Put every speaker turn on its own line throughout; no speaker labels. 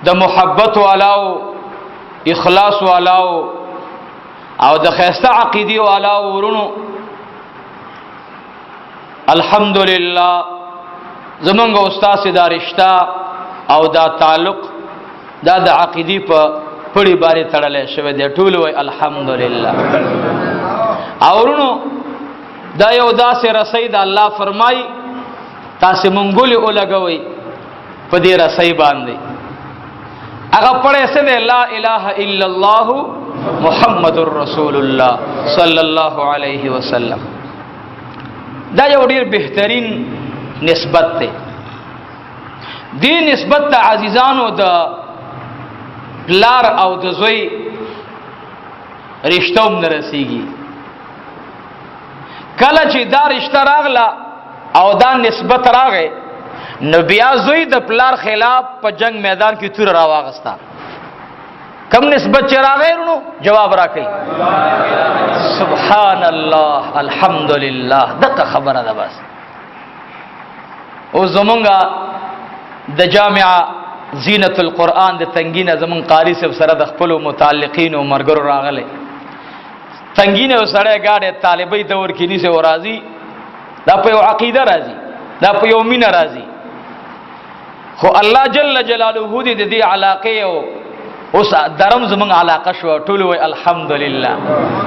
د محبت والاو اخلاص والاو او د خیسته عقیدی والاو ورونو الحمدلله زمونږ استاد دا رشتہ او دا تعلق دا د عقیدی په پړی باندې تړلې شوی دی ټول وای الحمدلله اورونو دا یو داسې رسید الله فرمای تاسو مونږ له لګوي په دې رسۍ باندې هغه پړې څه دی لا اله الا الله محمد رسول الله صلی الله علیه وسلم دا یو ډیر بهترین نسبت دی دې نسبت ته عزیزانو د پلار او د زوی رشتہ هم نه رسیږي کله چې دا رشتہ راغله او دا نسبت راغی نو بیا زوی د پلار خلاف په جنگ میدان کې تور راواغستا کم نسبت چې راغی نو جواب راکړي سبحان الله الحمدلله دغه خبره ده بس او زمونږه د جامعه زینت القرآن د تنگینه زمون قاری صاحب سره د خپل متعلقین او مرګرو راغله تنگینه سره گاډه طالبای دور کې نيسه او راضي دا په یو عقیده راضي دا په یو مینه راضي خو الله جل جلاله دې علاقه او اوس درم زمون علاقه شو ټول وای الحمدلله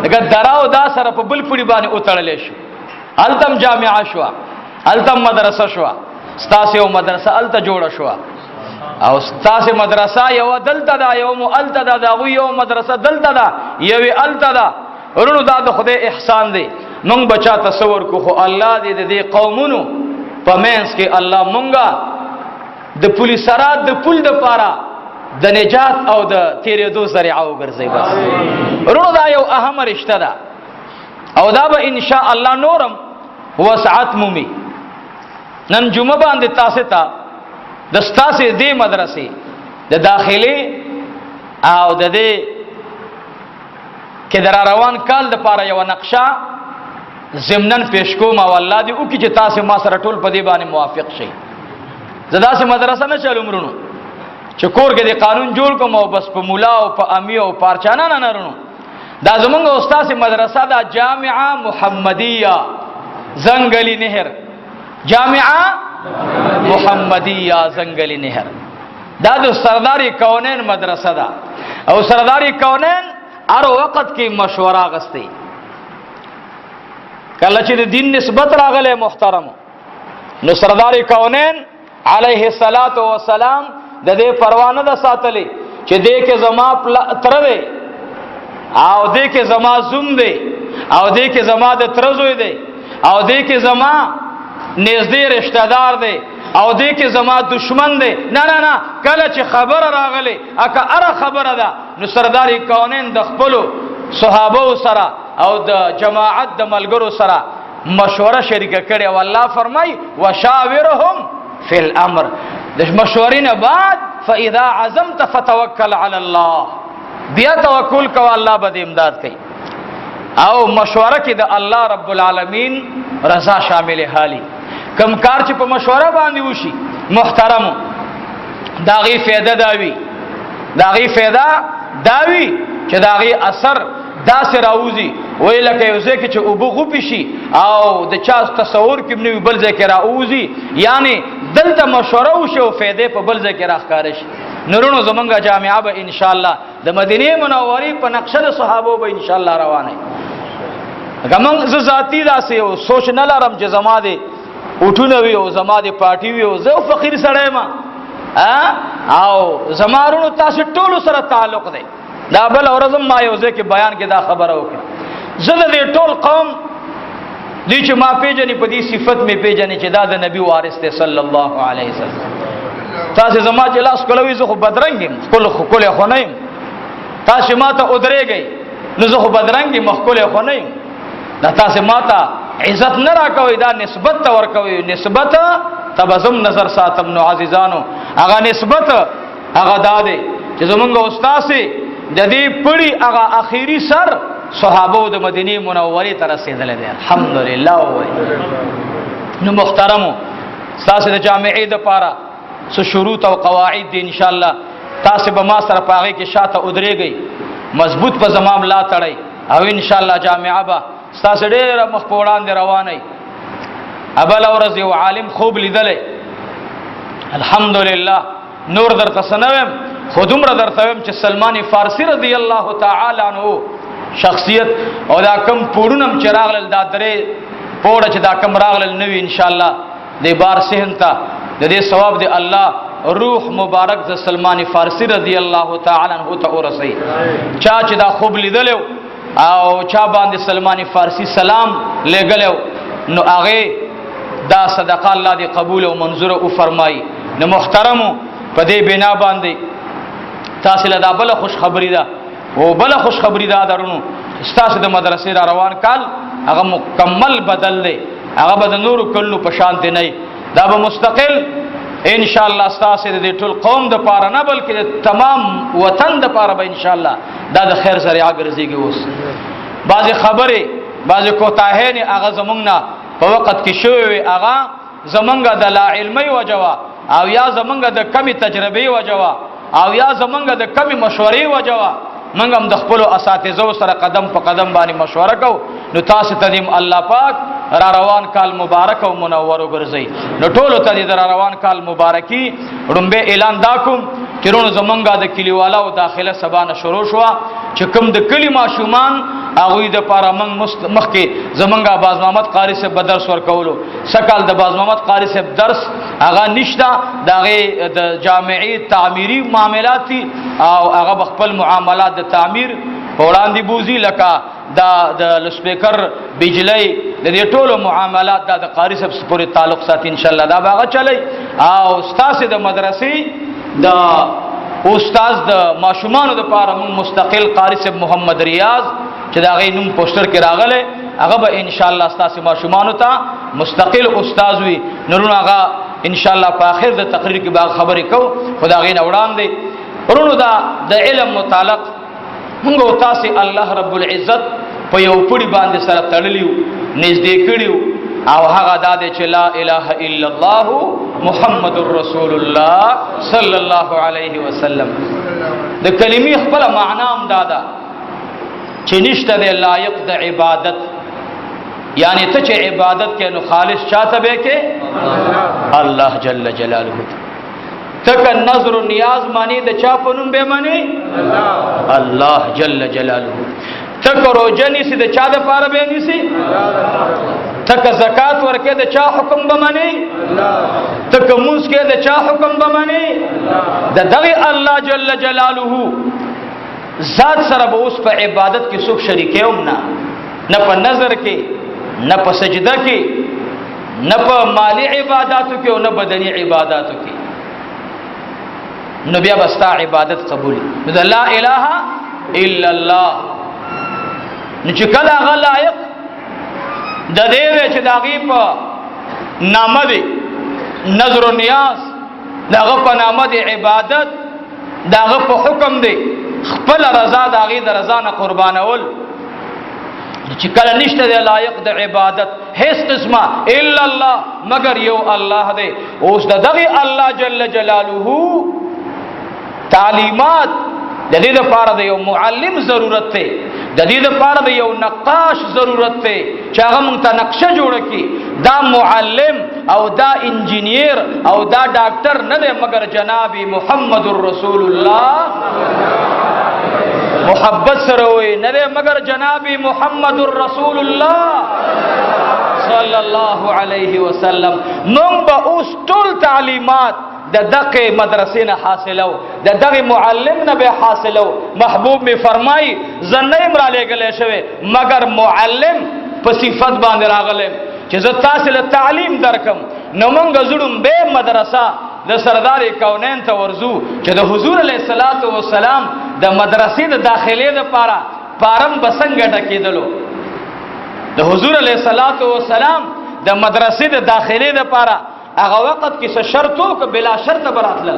دغه دراو دا سره په بل پړي باندې اوتړلې شو التم جامعه شو التم مدرسه شو ستاسو یو مدرسه الته جوړه شو او ستاسو مدرسه یو دلته دا یو الته دا یو مدرسه دلته دا یو الته دا ورونو دا د خدای احسان دی مونږ بچا تصور کو خو الله دې قومونو په مینس کې الله مونږه د پولیس سره د پول د پاره د نجات او د تیرېدو ذریعہ وګرځي بس ورونو دا یو اهم رشتہ ده او دا به ان شاء الله نورم وسعت مومي نن جمعه باندې تاسو ته د ستاسو دې مدرسې د داخلي او د دې کې در روان کال د پاره یو نقشه ضمنن پیش کوم او الله دې او کې چې تاسو ما سره ټول په دې باندې موافق شئ زدا سه مدرسه نه چلو مرونو چې کور کې د قانون جوړ کوم او بس په مولا او په امی او پارچانا نه نرونو دا زمونږ استاد مدرسه دا جامعه محمدیه زنګلی نهر جامعه محمدیه زنګلی نهر دا د سرداری کونین مدرسه ده او سرداری کونین هر وخت کې مشوره غستې کله چې د دین نسبت راغله محترم نو سرداری کونین علیه الصلاۃ والسلام د دې پروانه د ساتلې چې دې کې زما تر دی او دې کې زما زوم دی او دې کې زما د ترزوی دی او دې کې زما نږدې رشتہ دار دی او دې کې زما دشمن دی نه نه نه کله چې خبر راغله اکه اره خبره ده نو سرداری کونین د خپل صحابه سره او د جماعت د ملګرو سره مشوره شریکه کړي او الله فرمای وشاورهم فی الامر د مشورین بعد فاذا عزمت فتوکل علی الله بیا توکل کو الله به امداد کوي او مشوره کې د الله رب العالمین رضا شامل حالي کم کار چې په مشوره باندې وشي محترم داغي فایده داوي چې داغي اثر دا سره راوځي وای لکه یو ځکه چې او بغوپی شي او د چا تصور کې نو بل ځکه راوځي یعنی دلته مشوره وشو فائدې په بل ځکه راخاره شي نورونو زمونږه جامعه به ان شاء الله د مدینه منورې په نقشه د صحابه به ان شاء الله روانه کوم ذاتی داسې او سوچ نه لرم چې زما دي اٹھونه وي او زما دي پارټي وي او زه فقیر سره ما او زمارونو تاسو ټول سره تعلق دی دا بل اورزم ما یو ځکه بیان کې دا خبره وکړه زه د ټول قوم دې چې ما پیژنې په دې صفت می پیژنې چې دا د نبی وارث دی صلی الله علیه وسلم تاسو زما چې لاس کولوي زه خو بدرنګم خپل خو نه يم تاسو ما ته ودرېږئ نو زه خو بدرنګم خپل خو نه يم دا تاسو ما ته عزت نه راکوي دا نسبت ته ورکوي نسبت تبسم نظر ساتم نو عزیزانو هغه نسبت هغه داده چې زمونږ استاد سي د دې پړي هغه اخیری سر صحابه د مدینه منورې ته رسیدل دي الحمدلله نو محترمو تاسو د جامعې د پاره سو شروط او قواعد دي ان شاء الله تاسو به ما سره پاغه کې شاته ودرېږئ، مضبوط په زمام لا تړئ او ان شاء الله جامعه به تاسو ډېر مخ په وړاندې روانئ. ابل ورځ یو عالم خوب لیدلې، الحمدلله نور درته سنوم خودم را درته ویم چې سلمان فارسی رضی الله تعالی عنہ شخصیت او دا کم پورونم چې راغلل دا درې پوره چې دا کم راغلل نوی ان شاء الله د بار سهن ته د دې ثواب دی الله روح مبارک د سلمان فارسی رضی الله تعالی عنہ ته ورسي. چا چې دا خوب لیدلو او چا باندې سلمان فارسی سلام لګلو نو هغه دا صدقه الله دی قبول او منظور او فرمایي. نو محترمو په دې بنا باندې تاسو له دا بل خوش خبری ده او بل خوش خبری ده درونو تاسو د مدرسې را روان کال هغه مکمل بدل دی، هغه به د نور کلو په شان دی نه، دا به مستقل ان شاء الله تاسو د ټول قوم د پاره نه بلکې د تمام وطن د پاره به ان شاء الله دا د خیر ذریعہ ګرځيږي. اوس بعضی خبره بعضی کوتاهین هغه زمونږ نه په وخت کې شوی، هغه زمونږ د لا علمي وجوا او یا زمونږ د کمی تجربه وجوا او یا زمونږ د کمی مشورې وجوا منګ هم د خپل اساتذو سره قدم په قدم باندې مشوره کو. نو تاسو تدیم الله پاک را روان کال مبارک او منور وګرځي. نو ټول ته د را روان کال مبارکي رومبه اعلان داکوم چې رونو زمونږه د کلیوالو داخله سبانه شروع شو چې کوم د کلی ماشومان هغه د پاره مخ کې زمونږه باز محمد قاری صاحب درس ورکولو سکال د باز محمد قاری صاحب درس هغه نشتا دغه د جامعي تعمیری معاملات او هغه خپل معاملات د تعمیر وړاندې بوزي لکه د سپیکر بجلی د دې ټولو معاملات د قاری صاحب پورې تعلق ساتي ان شاء الله دا باغه چلی. او استاد د مدرسې د استاد د ماشومان د پاره مستقل قاری صاحب محمد ریاض چې دا غي نوم پوسټر کې راغله هغه به ان شاء الله استاد ماشومان ته مستقل استاد وي. نورونه هغه ان شاء الله په اخر د تقریر کې باغ خبرې کو خدای غي نه وړاندې ورونو دا د علم متعلق موږ تاسو الله رب العزت په یو پړي باندې سره تړلیو نږدې کړیو او هغه د چې لا اله الا الله محمد رسول الله صلی الله علیه وسلم د کلمې خپل معنا هم دادا چې نشته د لایق د عبادت، یعنی ته چې عبادت کې نو خالص چاته به کې الله جل جلاله. تک نظر و نیاز مانی د چا په نوم به مانی الله جل جلاله. تک روزنی سي د چا د پاره به نيسي تک زکات ورکه د چا حکم به مانی تک موږ کې د چا حکم به مانی د دغه الله جل جلاله ذات سره به اوس په عبادت کې څوک شریکه هم نه په نظر کې نه په سجده کې نه په مالی عبادتو کې او نه بدني عبادتو کې. نو بیا بستا عبادت قبول نو لا اله الا الله. نو چې کله هغه لایق د دې چې داغي په نامه دی نظر و نیاز داغه په نامه دی عبادت داغه په حکم دی خپل رضا داغي د رضا نه قربانول چې کله نشته دی لایق د عبادت هیڅ قسمه الا الله مگر یو الله دی. اوس دغه الله جل جلاله تعلیمات د دې لپاره د یو معلم ضرورت دی، د دې لپاره د یو نقاش ضرورت دی چې هغه مونږ ته نقشه جوړ کړي. دا معلم او دا انجینیر او دا ډاکټر نه دی مگر جناب محمد رسول الله محبت سره وي نه دی مگر جناب محمد رسول الله صلی الله علیه وسلم. نوم به اوس ټول تعلیمات د دغه مدرسې نه حاصلو د دغه معلم نه به حاصلو. محبوب می فرمای زنه امر علیه شوی مگر معلم په صفت باندې راغله چې زه تاسو له تعلیم درکم. نو مونږ زړم به مدرسه د سردار کونین ته ورزو چې د حضور علیه الصلاۃ والسلام د مدرسې د داخلي لپاره پارم بسنګ ډکېدلو. د حضور علیه الصلاۃ والسلام د مدرسې د داخلي لپاره هغه وخت کې څه شرطو ک بلا شرط براتل.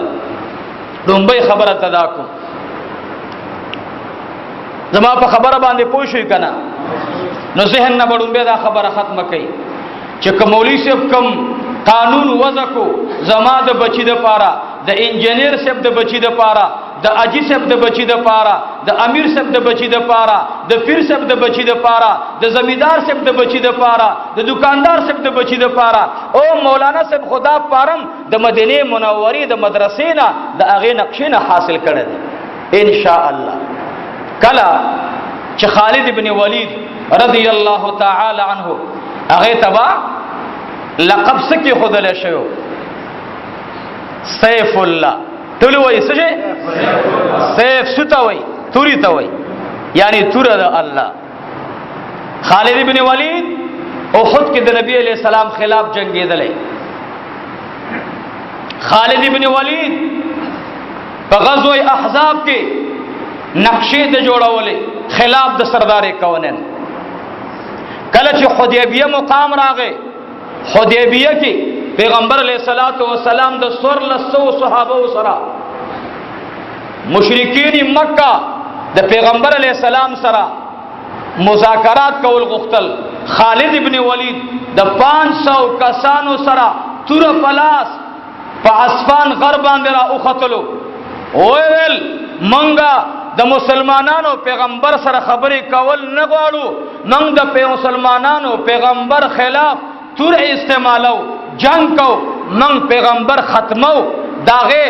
دومبه خبره تدا کو زما په خبره باندې پوښی کنه نو ذهن نه وړومبه دا خبره ختمه کړي چې کومولي صاحب کم قانون وضع کو زما د بچی د پاره د انجنیر صاحب د بچی د پاره د اجي صاحب د بچی د پاره، د امیر صاحب د بچی د پاره، د پیر صاحب د بچی د پاره، د زمیدار صاحب د بچی د پاره، د دکاندار صاحب د بچی د پاره، او مولانا صاحب خدا پارم د مدینه منورې د مدرسې نه د هغه نقشې نه حاصل کړي ان شاء الله. کله چې خالد ابن ولید رضی الله تعالی عنه هغه تبا لقب سکی خدل شو سیف الله، ټول وایي څه سیف ستا وایي توری ته وایي یعنی تور د الله. خالد ابن ولید احد کې د نبی علیہ السلام خلاف جنگیدل. خالد ابن ولید په غزوه احزاب کې نقشې د جوړولې خلاف د سردار کونین. کله چې حدیبیه مقام راغی، حدیبیه کې پیغمبر علیہ الصلوۃ والسلام د سور لسو صحابه سره مشرکین مکه د پیغمبر علیہ السلام سره مذاکرات کول غختل. خالد ابن ولید د 500 کسانو سره تور پلاس په اسفان غر باندې را اوختلو. ویل منګه د مسلمانانو پیغمبر سره خبرې کول نه غواړو، موږ د مسلمانانو پیغمبر خلاف تور استعمالو، جنگ کو، موږ پیغمبر ختمو. داغه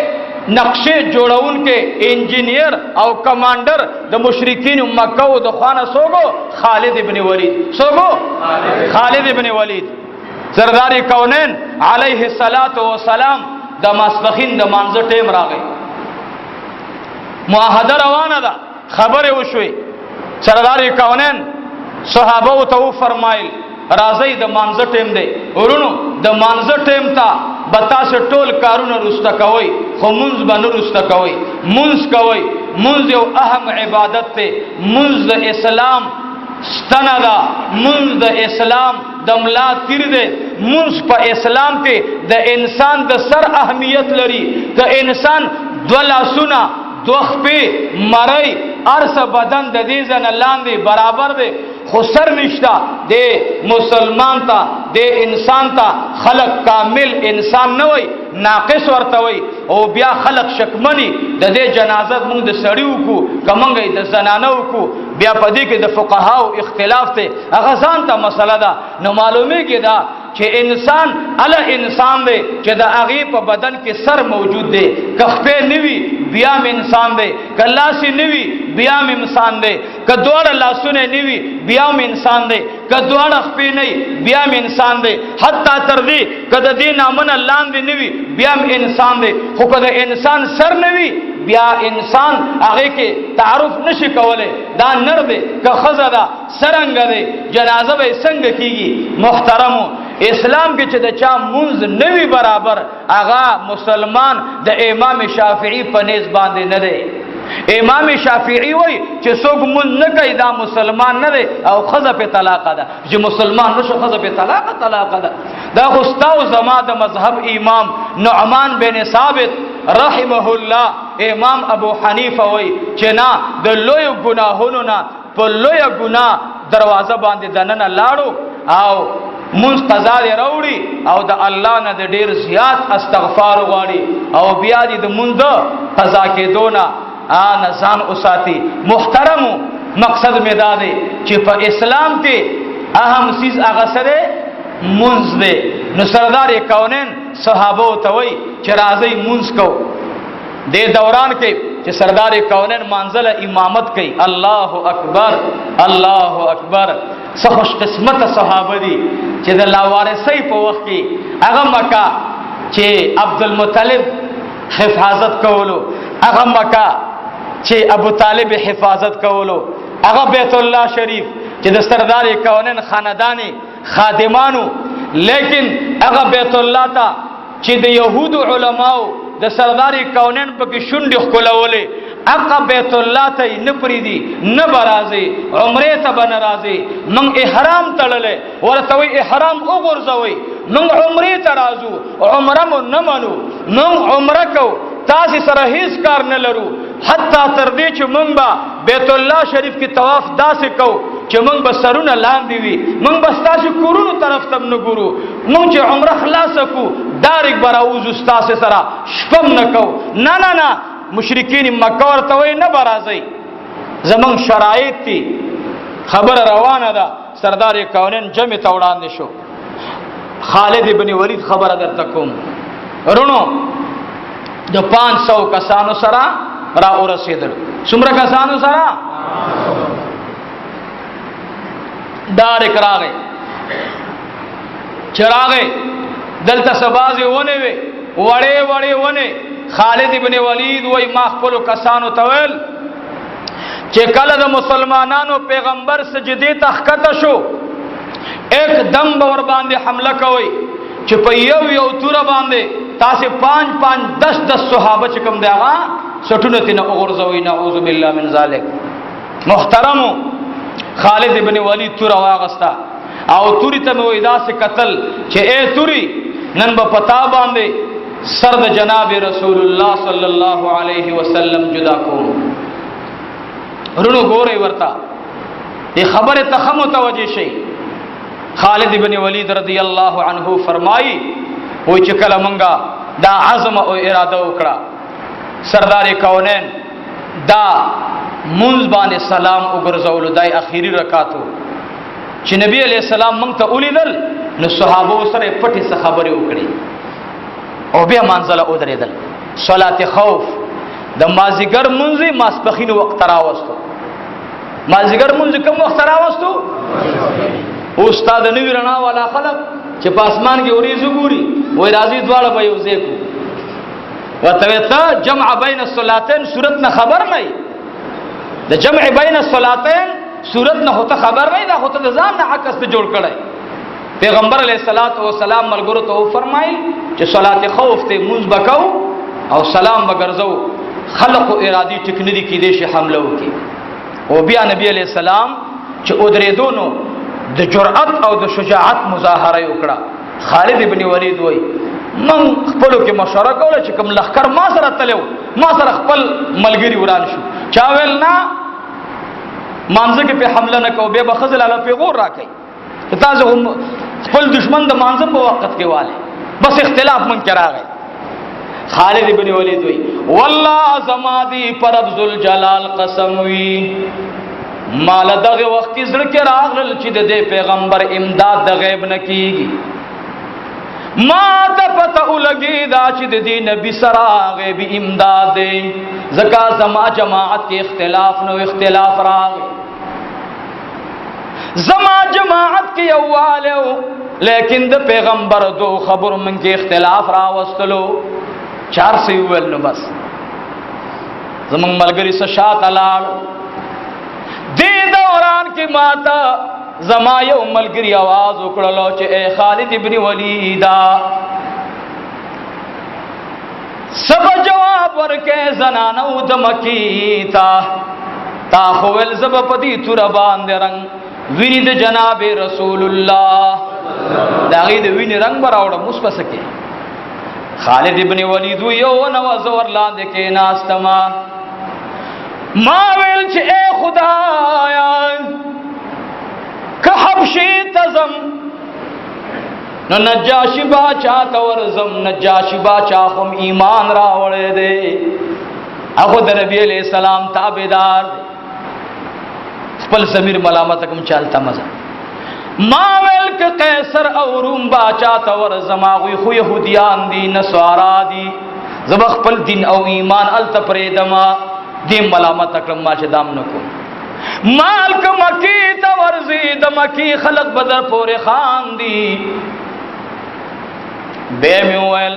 نقشې جوړون کې انجینیر او کمانډر د مشرکین مکه او د خوانه سوګو خالد ابن ولید. سوګو خالد ابن ولید سردار کونین علیه الصلاۃ والسلام د ماسپخین د مانځه ټیم راغی، معاهده روانه ده، خبره وشوي. سردار کونین صحابه ته فرمایل راځي د مانځه ټیم دی، ورونو د مانځه ټیم ته بتاس ټول کارونه رسته کوي، خو منځ باندې رسته کوي. منځ کوي، منځ یو اهم عبادت دی، منځ د اسلام ستنه ده، منځ د اسلام د ملا تیر دی. منځ په اسلام کې د انسان د سر اهمیت لري. که انسان دو لاسونه دو خپې مړی ارس بدن د دې ځنه لاندې برابر دی، خو سر نشتا د مسلمان ته د انسان ته خلق کامل انسان نه وي، ناقص ورته وي. او بیا خلق شکمنی د دې جنازه موږ د سړیو کو کمنګي د زنانو کو، بیا پدې کې د فقهاو اختلاف ته هغه ځان ته مسله ده. نو معلومه کې دا چې انسان ال انسان دی چې د هغه په بدن کې سر موجود دی، کخپه نیوي بیا م انسان دی، کلاسی نیوي بیا م انسان دی، کدوړه لاسونه نیوي بیا م انسان دی، کدوړه خپې نه بیا م انسان دی، حتی تر دې کده دې نامنه لاندې نیوي بیا م انسان دی. خو کده انسان سر نیوي بیا انسان هغه کې تعارف نشي کولای، دا نر دی که خزه ده سرنګ دی، جنازه به څنګه کیږي. محترمو اسلام کې چې د چا منځ نوی برابر، هغه مسلمان د امام شافعی په نسبت باندې نه دی. امام شافعی وای چې څوک مونږ نه کوي دا مسلمان نه دی، او خزه په طلاق ده. چې مسلمان نشو خزه په طلاق ده. دا غستاو زما د مذهب امام نعمان بن ثابت رحمه الله امام ابو حنیفه وای چې نه د لوی ګناهونو نه په لوی ګناه دروازه باندې دننه لاړو او مونږ قضا دی راوړي او د الله نه د ډیر زیات استغفار غواړي او بیا دې د مونږ قضا کې دونه ځان اوساتي. محترمو مقصد می دا دی چې په اسلام کې اهم چیز هغه سره منځ دی. نو سردار کونین صحابه ته وای چې راځي منځ کو. د دوران کې چې سردار کونین منزله امامت کوي، الله اکبر الله اکبر. څه خوش قسمت صحابه دي چې د لاوارثۍ په وخت کې هغه مکه چې عبدالمطلب حفاظت کولو، هغه مکه چې ابو طالب حفاظت کولو، هغه بیت الله شریف چې د سردار کونین خاندانی خادمانو، لیکن هغه بیت الله ته چې د يهود علماو د سردار کونین په کې شونډې خولولې، هغه بیت الله ته نه پریدي نه برازي، عمره ته بن راځي. من احرام تړلې ورته وي احرام وګرځوي، من عمره ته راځو عمره مو نه منو، من عمره کو تاسو سره هیڅ کار نه لرو، حتی تر دې چې مونږ به بیت الله شریف کې طواف داسې کو چې مونږ به سرونه لاندې وي، مونږ به ستاسو کورونو طرف ته نه ګورو، مونږ چې عمره خلاص کو ډایرک به راوځو ستاسو سره شپم نه کو. نه نه نه مشرکین مکه ورته وای نه برازي زمون شرایط دي خبر روانه ده سردار کونین جمع ته وړاندې شو خالد ابن ولید خبره درته کوم رونو د 500 کسانو سره را ورسېدل څومره کسانو سره دارک راغې چراغې دلته سبازي ونه وي وړې وړې ونه خالد ابن ولید وای ما خپل کسانو تویل چې کله د مسلمانانو پیغمبر سجدي ته ښکته شو एकदम باور باندې حمله کوي چې په یو تور باندې تاسو 5-5 10 صحابه چې کوم دی هغه سټونه تنه وګرځوي نعوذ بالله من ذلک محترم خالد ابن ولید تور واغستا او توري ته وې داسې قتل چې اے توري نن په پتا باندې سر د جناب رسول الله صلی الله علیه وسلم جدا کوم رونو ګورې ورتا دې خبره ته خمو توجه شي خالد ابن ولید رضی الله عنه فرمایي وای چې کله مونږه دا عزم او اراده وکړه سردار کونین دا منځ باندې سلام وګرځول دای اخیری رکعاتو چې نبی علیہ السلام مونږ ته ولیدل نو صحابه سره پټي څه خبرې وکړي او بیا منځله ودرېدل صلات خوف د مازیګر منځي ماسپخین وخت راوستو مازیګر منځ کوم وخت راوستو استاد نوی رڼا والا خلق چې په اسمان کې اوریځ ګوري وای راځي دواړه به یو ځای کو وتوتا جمع بین الصلاتین صورت نه خبر نه د جمع بین الصلاتین صورت نه هوته خبر نه دا هوته ځان نه عکس ته جوړ کړي پیغمبر علیہ الصلوۃ والسلام ملګرو ته فرمایي چې صلات خوف ته منځ بکاو او سلام وګرځو خلق او ارادي ټکنری کې دې شي حمله وکي او بیا نبی علیہ السلام چې اودرې دونو د جرأت او د شجاعت مظاهره وکړه خالد ابن ولید وای من خپل کې مشوره کوله چې کوم لخر ما سره تلو ما سره خپل ملګری وران شو چا ویل نه مانځه کې په حمله نه کو به بخزل علی پیغور راکې تاسو خپل دشمن د مانځه په وخت کې والے بس اختلاف من کراغه خالد ابن ولید وای والله زمادی پر رب ذل جلال قسم وی مال دغه وخت زړه کې راغل چې د پیغمبر امداد د غیب نه کیږي ما ته پته ولګي دا چې د دې نبی سره غیبی امداد دی زکا زما جماعت کې اختلاف نو اختلاف راغی زما جماعت کې یوالو لیکن د پیغمبر دو خبر من کې اختلاف راوستلو 400 ول نو بس زمون ملګری سره شاته لاړ دې دوران کې ماته زما یو ملګری आवाज وکړلو چې اے خالد ابن ولیدا سب جواب ورکې زنانو د مکی تا خوول زب پدی تور باندې رنگ ویني د جناب رسول الله دا غي د ویني رنگ براوړه مصپسکه خالد ابن ولید یو نو زور لاندې کې ناستما ما ویل چې اے خدایا که حبشی تزم نو نجاشی باچا تورزم نجاشی باچا خم ایمان راوڑے دے اخو در نبی علیہ السلام تابدار خپل ضمیر ملامت کم چالتا مزا ما ویل که قیصر او روم باچا تورزم آغوی خو یهودیان دی نسوارا دی زب خپل دین او ایمان التپریدما دیم ملامت اکرم ما چه دام نکو مالک مکی تورزی د مکی خلق بدر پورے خان دی بے میویل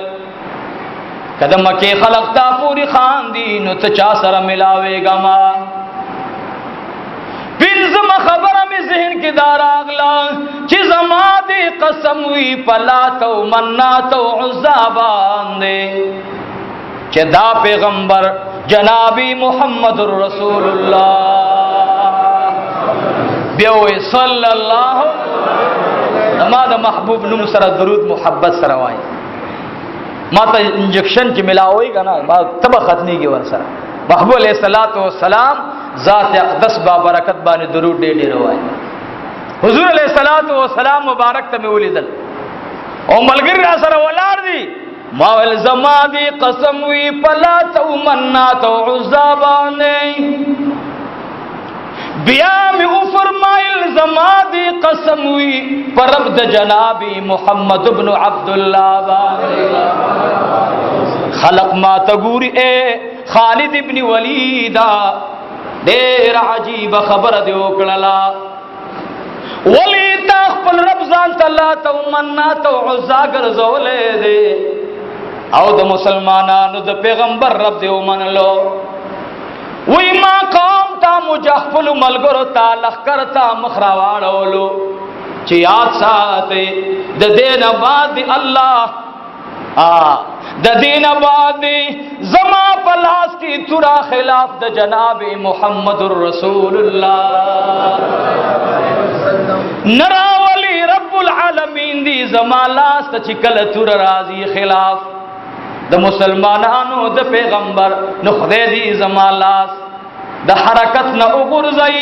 کدم مکی خلق تا پوری خان دی نو تچا سر ملاوے گا ما پنزم خبرم ذہن کی دار آگلا چی زما دی قسم وی پلاتو مناتو عزابان دے چی دا پیغمبر جنابی محمد رسول اللہ بیوی صلی اللہ ما دا محبوب نم سر درود محبت سر وائی ما تا انجکشن چی ملاوئی گا نا ما تبا ختنی گی ور سر محبوب علیہ السلام ذات اقدس بابرکت بانی درود دے دے روائی حضور علیہ السلام مبارک تا میں ولی دل او ملگر را سر ولار دی ماول زما دی قسم وی پلا تو منات و عزا باندې بیا می او فرمایل زما دی قسم وی پر رب د جنابی محمد ابن عبداللہ باندې خلق ما تګوري اے خالد ابن ولیدا ډېر عجیب خبر دی وکړه ولی تا خپل رب ځان تعالی تو منات و عزا ګرځولې دی او د مسلمانانو د پیغمبر رب دی ومنلو وی ما قوم تا مجخفل ملګرو تا لخر تا مخراواړولو چې یاد ساتي د دین بعد الله د دین بعد زما پلاس کی ترا خلاف د جناب محمد رسول الله نراولی رب العالمین دی زما لاس ته چکل تر راضی خلاف د مسلمانانو د پیغمبر نو خدای دی زما لاس د حرکت نه وګرځي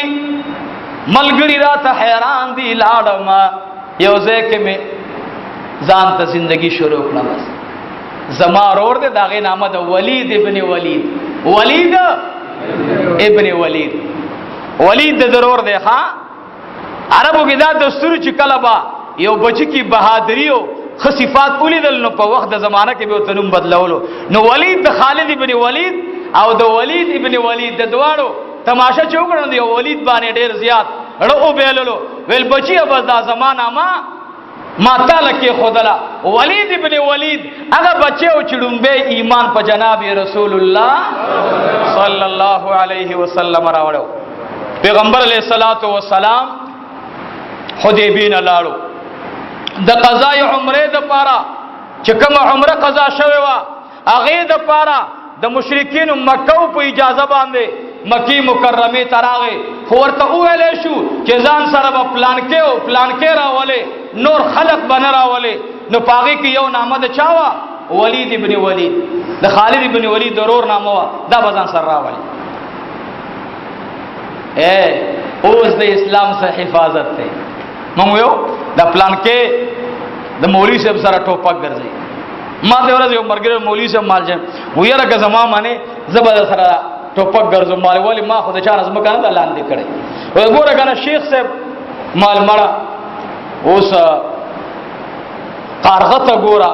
ملګری را ته حیران دی لاړم یو ځکه می ځان ته زندگی شروع کړم زما رور دې داغه نامه د ولید ابن ولید ولید ابن ولید ولید د ضرور دی ها عربو کې دا دستور چې کله با یو بچی کی بہادریو خصفات ولیدل نو په وخت د زمانہ کې به تنوم بدلولو نو ولید د خالد ابن ولید او د ولید ابن ولید د دواړو تماشا چوکړو دی ولید باندې ډیر زیات اړو بیللو ویل بچی بس دا زمانہ ما تعالی کې خدلا ولید ابن ولید هغه بچو چړمبه ایمان په جناب رسول الله صلی الله علیه وسلم راوړو پیغمبر علیہ الصلوۃ والسلام حدیبیه لاړو د قضاء عمره د پاره چې کوم عمره قضا شوه وا هغه د پاره د مشرکین مکه په اجازه باندې مکی مکرمه تراغه ورته ویلې شو چې ځان سره په پلان کې راولې نور خلق بن راولې نو پاغه کې یو نامه د چاوا ولید ابن ولید د خالد ابن ولید ضرور نامه وا دا بزن سره راولې اوس د اسلام سره حفاظت ته مونږ یو د پلان کې د مولوی صاحب سره ټوپک ګرځي ما ته ورځ یو مرګره مولوی صاحب مالجه ویره که زما باندې زبر سره ټوپک ګرځم مال والی ما خو د چا رزم کنه لاندې کړي وګوره کنه شیخ صاحب مال مړه اوس قارغه ته ګوره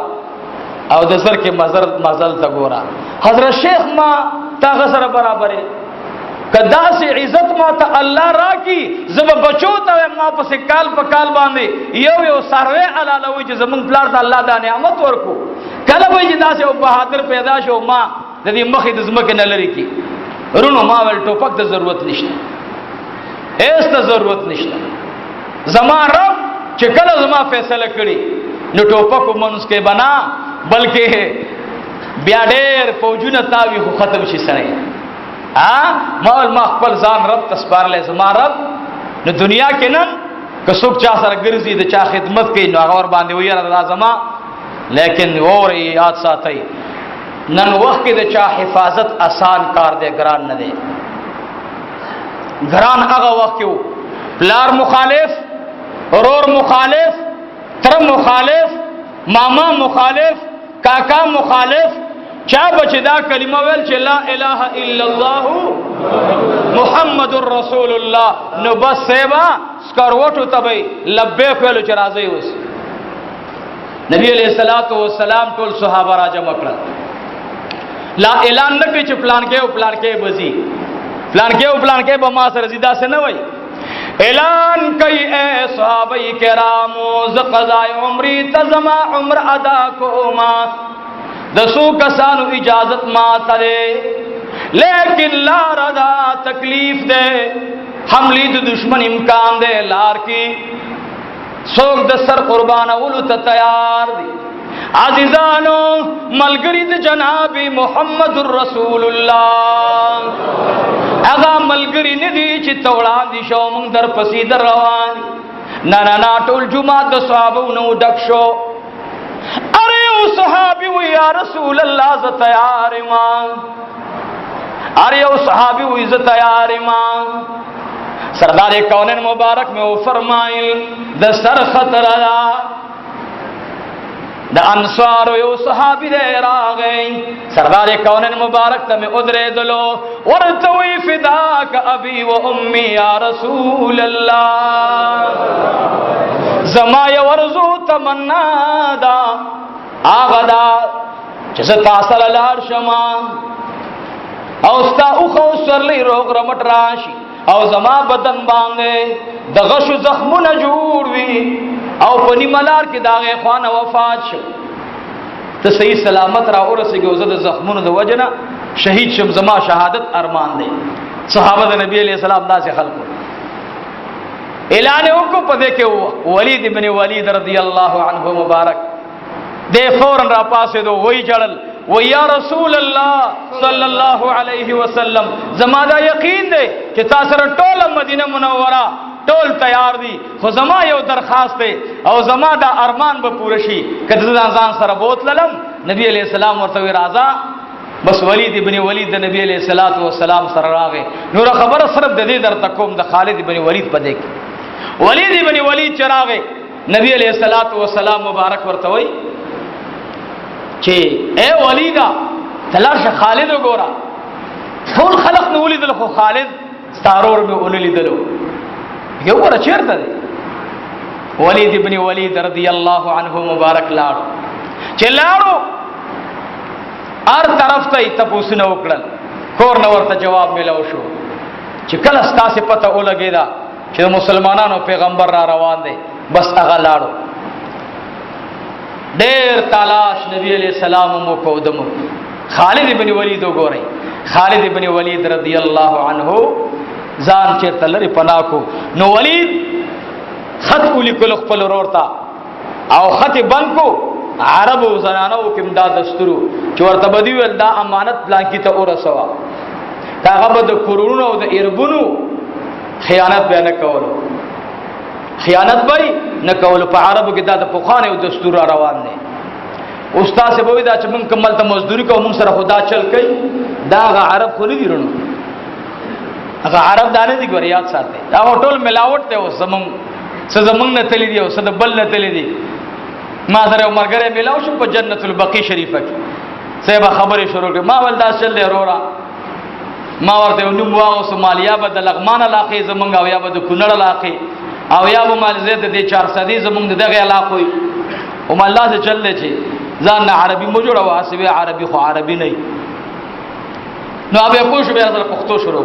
او د سر کې مزل ته ګوره حضرت شیخ ما تاغه سره برابرې کدا سے عزت ما ته الله راکی زب بچو ته ما په کال په کال باندې یو سروي علالوي چې زمون پلار ته الله دا نعمت ورکو کله به چې داسې او بهادر پیدا شو ما د دې مخې د زمکه نه لري کی رونو ما ول ټوپک د ضرورت نشته هیڅ ته ضرورت نشته زما رب چې کله زما فیصله کړي نو ټوپک ومنس کې بنا بلکې بیا ډېر فوجونه تاوي خو ختم شي سره ما خپل ځان رب تسپارلې زما رب نو دنیا کې نن که څوک چا سره ګرځي د چا خدمت کوي نو هغه ور باندې ویره لازمه لیکن اور یاد ساتي نن وخت کې د چا حفاظت آسان کار دی ګران نه دی ګران هغه وخت کې پلار مخالف اورور مخالف تر مخالف ماما مخالف کاکا مخالف چا بچی دا کلمه ویل چې لا اله الا الله محمد رسول الله نو بس سیبا سکروټو تبي لبیک ویل چې راځي اوس نبی علیہ الصلوۃ والسلام ټول صحابه را جمع کړل لا اعلان نه کوي چې پلان کې بزي پلان کې به ما سره زیاده سه نه وای اعلان کوي اے صحابه کرامو ز قضاء عمرې تزما عمر ادا کوما دسو کسانو اجازت ما ترے لیکن لار دا تکلیف دے حملی د دشمن امکان دے لار کی سوک د سر قربان اولو تا تیار دی عزیزانو ملگری د جناب محمد رسول اللہ اگا ملگری ندی چی توڑان دی شو منگ در پسی در روانی نا ټول جمعات د صحابو نو ډک شو ارے او صحابی وی یا رسول اللہ ز تیار ما ارے او صحابی وی ز تیار ما سردار کونین مبارک میں وہ فرمائل د سر خطر دا د انصار یو صحابي دی راغی سردار کونین مبارک ته مې ودرېدلو ورته وی فداک ابي و امي یا رسول الله زما یو ورزو تمنا دا آغا دا چې زه تاسو له لاړ شم او ستا اوخه سرلی روغ رمټ راشي او زما بدن باندې د غشو زخمونه جوړ وي او په نیملار کې داغه خوانه وفات شو ته صحیح سلامت را ورسېږي زه د زخمونو د وجنه شهید شم زما شهادت ارمان دی صحابه د نبی علیہ السلام داسې خلکو اعلان وکړو په دې کې ولید ابن ولید رضی الله عنه مبارک دې فورن را پاسې دو وای جړل و یا رسول الله صلی الله علیه وسلم زما دا یقین دی چې تاسو سره ټول مدینه منوره ټول تیار دي خو زما یو درخواست دی او زما دا ارمان به پوره شي کله ځان سره بوتلم نبی علیہ السلام ورته راځه بس ولید ابن ولید د نبی علیہ الصلوۃ والسلام سره راغی نور خبر صرف د دې درته کوم د خالد ابن ولید په دې کې ولید ابن ولید چراغه نبی علیہ الصلوۃ والسلام مبارک ورته وای چې اے ولیدا تلاش خالد وګورا ټول خلق نو ولیدل خو خالد ستارور مې ولیدلو یو ور چیرته دی ولید ابن ولید رضی الله عنه مبارک لاړو چې لاړو هر طرف ته تاسو نو وکړل کور نو ورته جواب ملو شو چې کله ستاسو پته ولګیدا چې مسلمانانو پیغمبر را روان دی بس هغه لاړو ډېر تلاش نبی علیہ السلام مو کوم خالد ابن ولید وګورئ خالد ابن ولید رضی الله عنه ځان چیرته لري پناه کو نو ولید خط ولیکل خپل ورورتا او خط بند کو عربو زنانو کې دا دستور چې ورته بدی ول دا امانت بلانکی ته ورسوا هغه به د کورونو او د اربونو خیانت به نه کولو خیانت به نه کول په عربو کې دا د پوخانه او دستور روان دي استاد سے بوي دا چې مونږ کمل ته مزدوري کوو مونږ سره خدا چل کوي دا غ عرب خو نه دي رونو هغه عرب دانه دي ګور یاد ساتي دا ټول ملاوت ته وسمون څه زمونږ نه تللی دي او څه د بل نه تللی دي ما سره عمرګره ملاو شو په جنت البقیع شریفه کې سبا خبره شروع کړه ما ول دا چل دی رورا ما ورته نو واو سومالیا بد لغمان علاقه زمونږ او یا بد کونړ علاقه او یا به مال زید د 400 زمونږ دغه علاقه او مال الله سے چل لچې ځان عربي مو جوړه واسبه عربي خو عربي نه نو هغه کوښ به سره پښتو شروع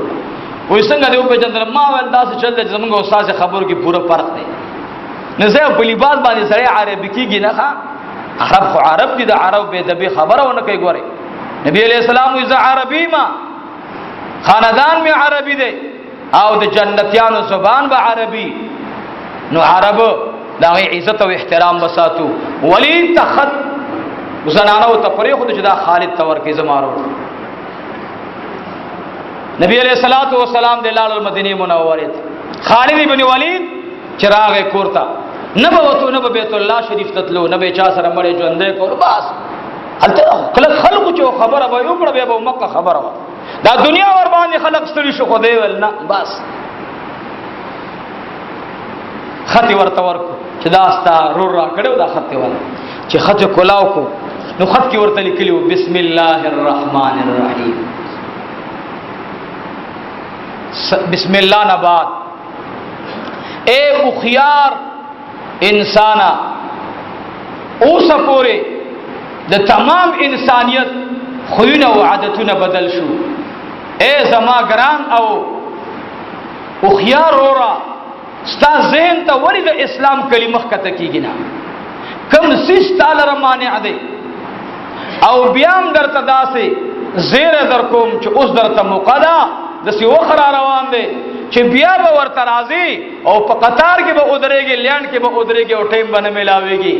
وای څنګه دی په جندر ما ول دا سے چل زمونږ استاد خبرو کې پوره فرق دی نه زه په لباس باندې سره عربي کېږي نه عرب خو عرب دي د عرب به د خبره ونه کوي ګوره نبی علیہ السلام وی عربي ما خاندان می عربي دی او د جنتیانو زبان به عربي نو عرب دا عزت او احترام وساتو ولید تخت زنانو تفریح د جدا خالد تور کې زمارو نبی علیہ الصلوۃ والسلام د لال المدینه منوره خالد ابن ولید چراغ کورتا نبه وته نبه بیت الله شریف تتلو نبه چا سره مړې ژوندې کور بس هلته کله خلکو چې خبره به یو کړه به مکه خبره دا دنیا ور باندې خلق ستړي شو خو دی ول نه بس خط ورته ورکو چې دا استا رور را کړو دا خط ور چې خط کولاو کو نو خط کې ورته لیکلو بسم الله الرحمن الرحیم بسم الله نبات اے مخيار انسانا اوس پورې د تمام انسانیت خوونه او عادتونه بدل شو اے زما ګران او مخيار اورا ستا ذهن ته وری د اسلام کلمه کته کیږي نه کوم سیس تعالی مانع دی او بیام درته داسې زیره در کوم چې اوس درته موقدا د سی وخر روان دی چې بیا به ورته راځي او په قطار کې به ودرېږي لینډ کې به ودرېږي او ټیم باندې ملاويږي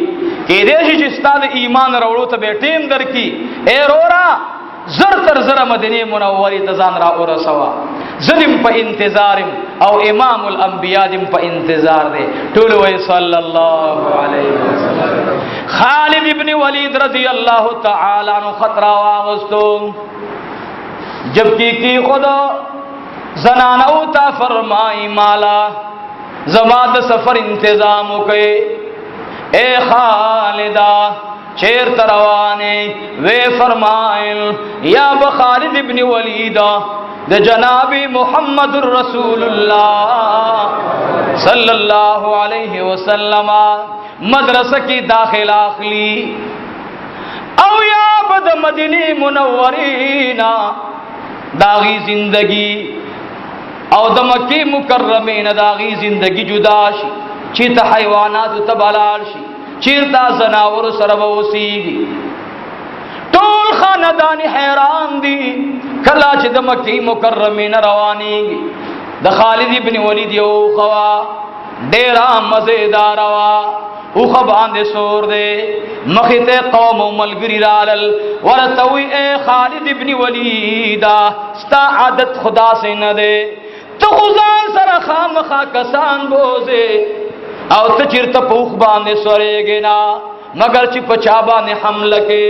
کې دې چې ستاسو ایمان راوړو ته به ټیم درکې اے رورا زر تر زر مدینه منوره ته ځان را ورسوا زدم په انتظار او امام الانبیاء دم په انتظار دی ټول وای صلی الله علیه وسلم خالد ابن ولید رضی الله تعالی عنہ خطر واغستو جبکہ کی خدا زنانو تا فرمائی مالا زما د سفر انتظام وکي اے خالدا چیر تروانه وی فرمائل یا بخالد ابن ولید د جناب محمد رسول اللہ صلی اللہ علیہ وسلم مدرسہ کی داخل اخلی او یا بد مدینی منورینا داغی زندگی او د مکی مکرمین داغی زندگی جدا شي چیرته حیوانات تبلال شي چیرته زناور سره وسیږي ټول خاندان حیران دي کله چې د مکی مکرمین روانيږي د خالد ابن ولید یو خوا ډیره مزیدار وا او خباندې سور دے مخته قوم ملګری رالل ورتوي اے خالد ابن ولید ستا عادت خدا سے نہ دے تو خزان سره خامخا کسان بوزه او ته چیرته پوخ باندې سورېږي نا مگر چې پچا باندې حمله کې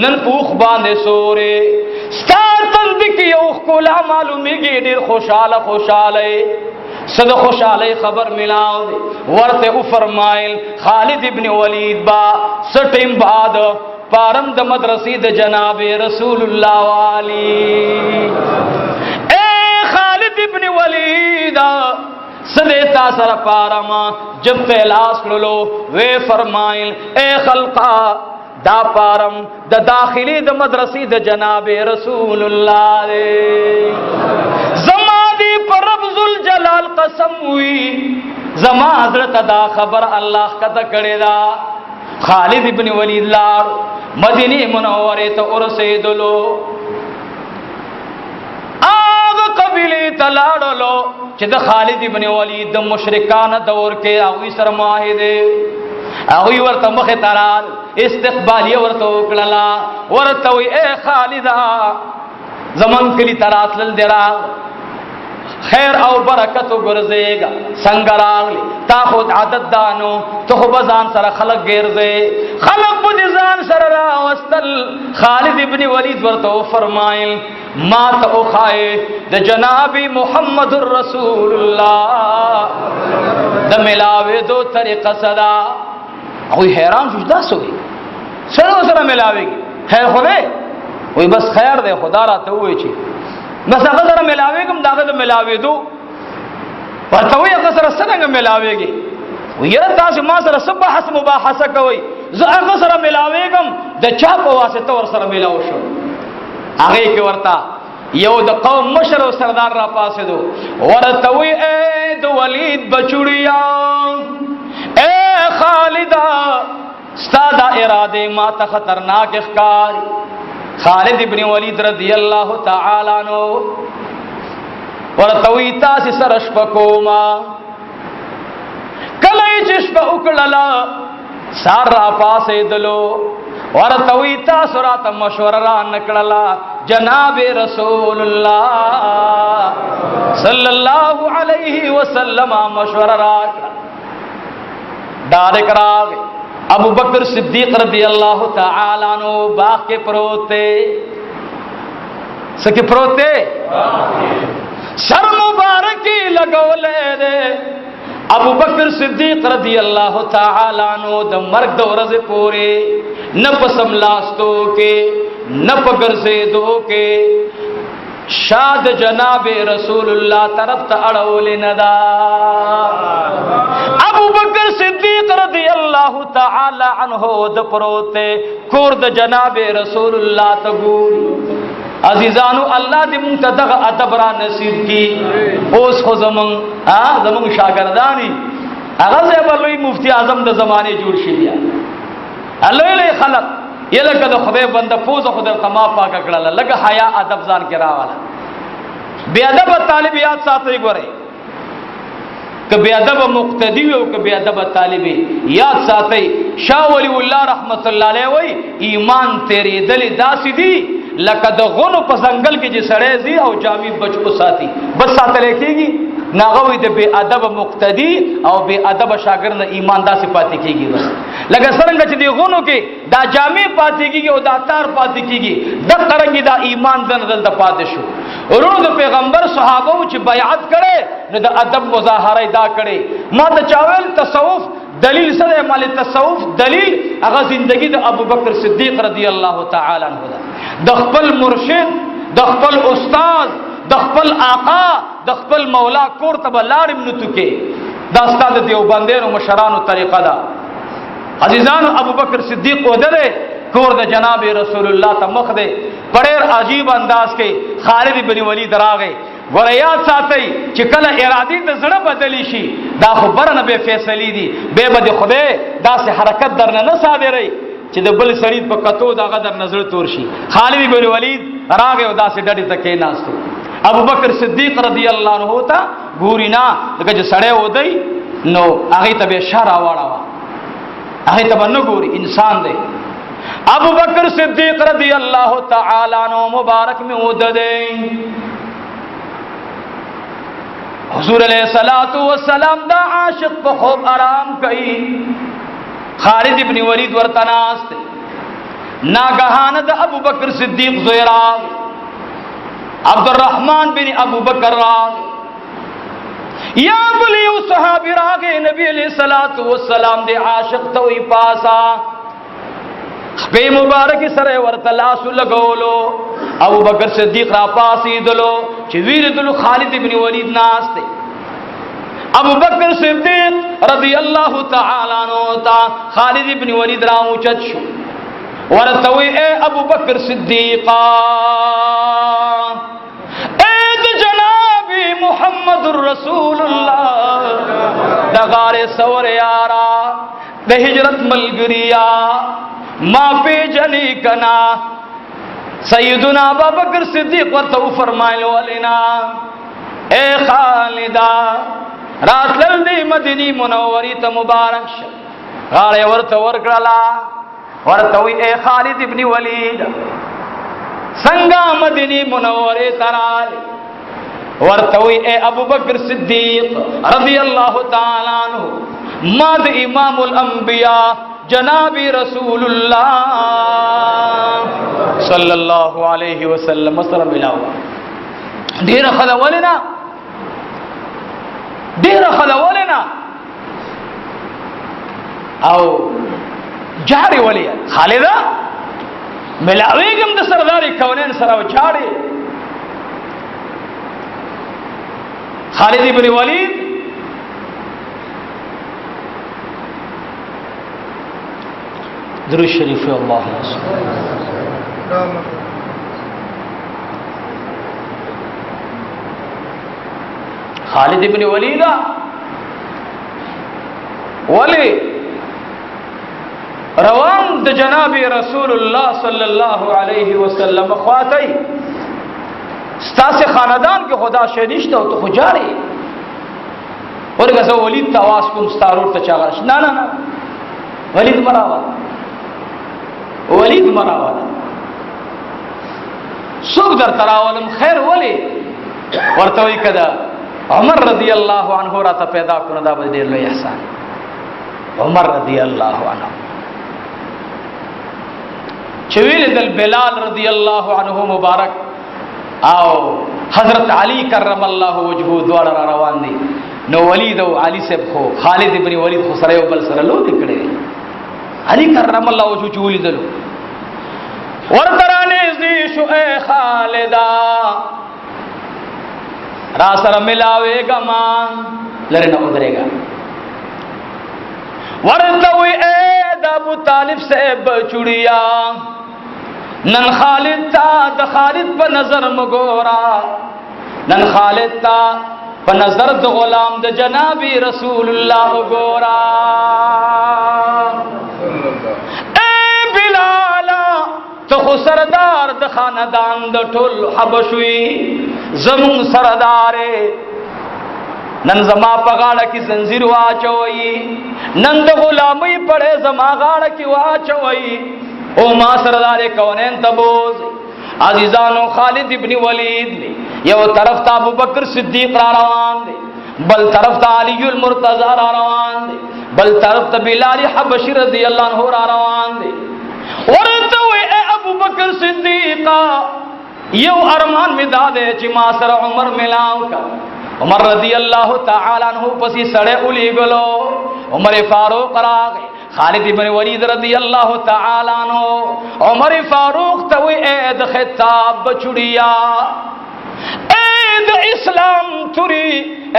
نن پوخ باندې سورې ستا تند کې یو کولا معلومیږي ډېر خوشاله صد خوشاله خبر ملاو دے ورته او فرمایل خالد ابن ولید با سټیم بعد پارم د مدرسې د جناب رسول الله والی اے خالد ابن ولید سلیتا سر پارما جب پہلاس لولو وے فرمائل اے خلقا دا پارم دا داخلی دا مدرسی دا جناب رسول اللہ دے زمادی پر رب ذوالجلال قسم ہوئی زما حضرت دا خبر اللہ قطع کرے دا خالد ابن ولید لار مدینی منورے تا ارسے دلو قبیلی تلاړلو چې د خالد ابن ولید د مشرکان دور کې هغه سره معاهده هغه ورته مخه ترال استقبالیه ورته وکړه ورته وی اے خالد زمون کلی تراتل درا خیر او برکت ګرځېګا څنګه راغلی تا خود عادت دانو ته بزان سره خلق ګرځې خلق په ځان سره راوستل خالد ابن ولید ورته فرمایل ما ته اوخای د جناب محمد رسول الله د ملاوي دو طریقه صدا او حیران شو دا سوې سره ملاويږي خیر خو نه وای بس خیر دی خدا را ته وای چی بس هغه سره ملاويږم داغه د ملاوي دو ورته وای هغه سره څنګه ملاويږي ویره تاسو ما سره سب بحث مباحثه کوي زه هغه سره ملاويږم د چا په واسطه ور سره ملاو شو هغه کې ورتا یو د قوم مشر او سردار را پاسه دو ورته وی اے د ولید بچوړیا اے خالدا ستاد اراده ما ته خطرناک ښکار خالد ابن ولید رضی الله تعالی عنہ ورته وی تاسو سره شپکوما کله چې شپ وکړلا سار را پاسه دلو ورتوی تاسو راته مشوره را نکړلا جناب رسول الله صلی الله علیه وسلم مشوره را ډارک راغ ابو بکر صدیق رضی اللہ تعالی عنہ باغ کے پروتے سکے پروتے سر مبارکی لگولے دے ابو بکر صدیق رضی اللہ تعالی عنہ د مرگ د ورځ پورې نه پسم لاستو کې نه پګرځې دو کې شاد جناب رسول الله طرف ته اړول نه دا ابو بکر صدیق رضی اللہ تعالی عنہ د پروته کور د جناب رسول الله ته ګوري عزیزانو الله دې مونږ ته دغه ادب را نصیب کړي اوس خو زمون شاګردانی هغه زبلوی مفتی اعظم د زمانه جوړ شي بیا الله له خلق یلکه د خدای بنده پوزه خدای تما پاک کړل لګه حیا ادب ځان کې راواله بی ادب طالبیات ساتي ګوري ک بی ادب مقتدی او ک بی ادب طالبی یاد ساتي شاه ولی الله رحمت الله علیه وی ایمان تیرې دل داسې دی لکه د غونو په ځنګل کې چې سړی زی او جامي بچو ساتي بس ساتل کېږي ناغوی د بی ادب مقتدی او بی ادب شاګرد ایمان داسې پاتې کېږي بس لکه څنګه چې دی غونو کې دا جامع پاتې کېږي او دا تار پاتې کېږي د قرنګي دا ایمان دل د پاتې شو ورونو د پیغمبر صحابه چې بیعت کړي نو د ادب مظاهره دا کړي ما ته چاول تصوف دلیل سره مال تصوف دلیل هغه زندگی د ابو بکر صدیق رضی الله تعالی عنہ ده. د خپل مرشد، د خپل استاد، د خپل آقا، د خپل مولا کور ته بلارم نتوکي. دا استاد دیوبندانو مشرانو طریقه ده. عزیزانو ابو بکر صدیق ودره کور د جناب رسول الله ته مخ ده. پړیر عجیب انداز کې خالد بن ولید راغی. ګوره یاد ساتئ چې کله ارادي د زړه بدلی شي دا خو برنه به فیصلې دي، به به د خدای داسې حرکت درنه نه صادروي چې د بل سړي په کتو دغه در نظر تور شي. خالد بن ولید راغی او داسې ډډې ته کېناستو. ابو بکر صدیق رضی الله عنه ته ګوري نه لکه چې سړی ودی نو هغې ته به اشاره واړوه، هغې ته به نه ګوري، انسان دی. ابو بکر صدیق رضی الله تعالی عنہ مبارک میں وددے حضور علیہ الصلوۃ والسلام دا عاشق په خوب آرام کئی. خالد ابن ولید ورتناست ناگہان دا ابو بکر صدیق زیراغ عبد الرحمن بن ابو بکر راغ یا بلیو صحابی راغ نبی علیہ الصلوۃ والسلام دے عاشق توئی پاسا بے مبارک سره ورته لاس لګولو. ابو بکر صدیق را پاسېدلو چې ویلیدلو خالد ابن ولید ناست دی. ابو بکر صدیق رضی الله تعالی عنہ تا خالد ابن ولید را اوچت شو ورته وی اے ابو بکر صدیقا اے د جناب محمد رسول الله د غار سور یارا د هجرت ملګریا ما پی جنی کنا. سیدنا ابو بکر صدیق ورته فرمایلو ولینا اے خالدا راتل دی مدینی منوری ته مبارک شه. غاړه ورته ورکړلا ورته وی اے خالد ابن ولید څنګه مدینی منوره ترال ورته وی اے ابو بکر صدیق رضی الله تعالی عنہ ما د امام الانبیاء جناب رسول اللہ صلی اللہ علیہ وسلم وسلم ملاو ډیر خلولنا او جاری ولی خالدہ ملاویگم د سرداری کونین سره جاری. خالد ابن ولید درود شریف اللہ خالد ابن ولید ولی روان د جناب رسول اللہ صلی اللہ علیہ وسلم خواتی ستاس خاندان کے خدا شہنشتا ہو تو خجاری ورگا سو ولید تاواز کن ستارور تا چاگرش نا نا نا ولید مراوالا سوک در تراولم خیر ولی ورتوی کدا عمر رضی اللہ عنہ راتا پیدا کن دا بدیر لو احسان. عمر رضی اللہ عنہ چویل دل بلال رضی اللہ عنہ مبارک آو حضرت علی کرم اللہ وجہو دوار را روان دی نو ولید و علی سے خو خالد ابن ولید خو سره بل سره لو نکړي. علی کرم الله وجهه چولی دلو ورترانه زی شو اے خالدا را سره ملاوے گا مان لره نه ودرېګا ورتوي اے د ابو طالب سے بچڑیا نن خالد تا د خالد په نظر مګورا نن خالد تا په نظر د غلام د جناب رسول الله ګورا. اے بلال تو خو سردار د خاندان د ټول حبشوي زمون سردارې نن زما په غاړه کې زنجیر واچوي نن د غلامۍ پړې زما غاړه کې واچوي او ما سردار کونین تبوز. عزیزانو خالد ابن ولید یو طرف تا ابو بکر صدیق را روان دی بل طرف تا علی المرتضی را روان دی بل طرف تا بلال حبشی رضی اللہ عنہ را روان دی. ورته اے ابو بکر صدیق یو ارمان می دادے چې ما سره عمر ملاو کا عمر رضی اللہ تعالی عنہ پسی سڑے الی گلو عمر فاروق راغ خالد ابن ولید رضی اللہ تعالی عنہ عمر فاروق توی اید خطاب بچڑیا اید اسلام تری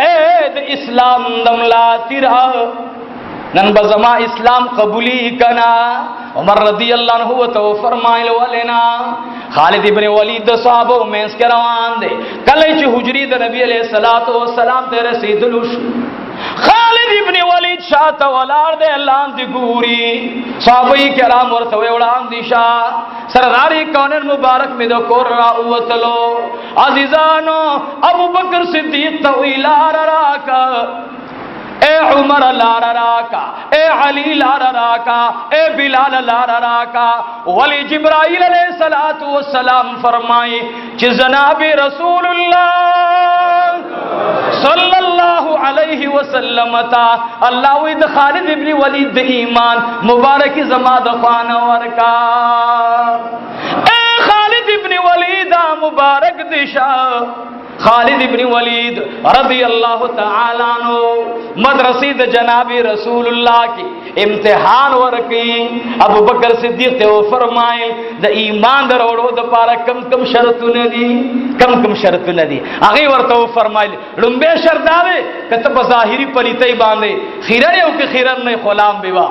اید اسلام دملا تیرا نن بزما اسلام قبولی کنا عمر رضی اللہ عنہ تو فرمائل ولنا خالد ابن ولید صحابہ میں اس کے روان دے کلے چ حجری د نبی علیہ الصلوۃ والسلام تے رسیدلوش خالد ابن ولید شاہ تو ولار دے اللہ دی گوری صحابہ کرام ورته وڑان دی شاہ سرداری کونن مبارک میں دو کور را اوتلو عزیزانو ابو بکر صدیق تو الار راکا اے عمر لار راکا اے علی لار راکا اے بلال لار راکا ولی جبرائیل علیہ الصلوۃ والسلام فرمائے کہ جناب رسول اللہ صلی اللہ علیہ وسلم تا اللہ وید خالد ابن ولید ایمان مبارک زما دفان ورکا اے خالد ابن ولید مبارک دشا خالد ابن ولید رضی اللہ تعالی عنہ مدرسے جناب رسول اللہ کی امتحان ورکی ابو بکر صدیق تے فرمائے دا ایمان دروڑو دا پارا کم کم شرطو ندی کم شرطو ندی اگے ورتو فرمائے لمبے شرط داوے کہ ظاہری پلیتے باندھے خیرن یو کہ خیرن نہیں غلام بیوا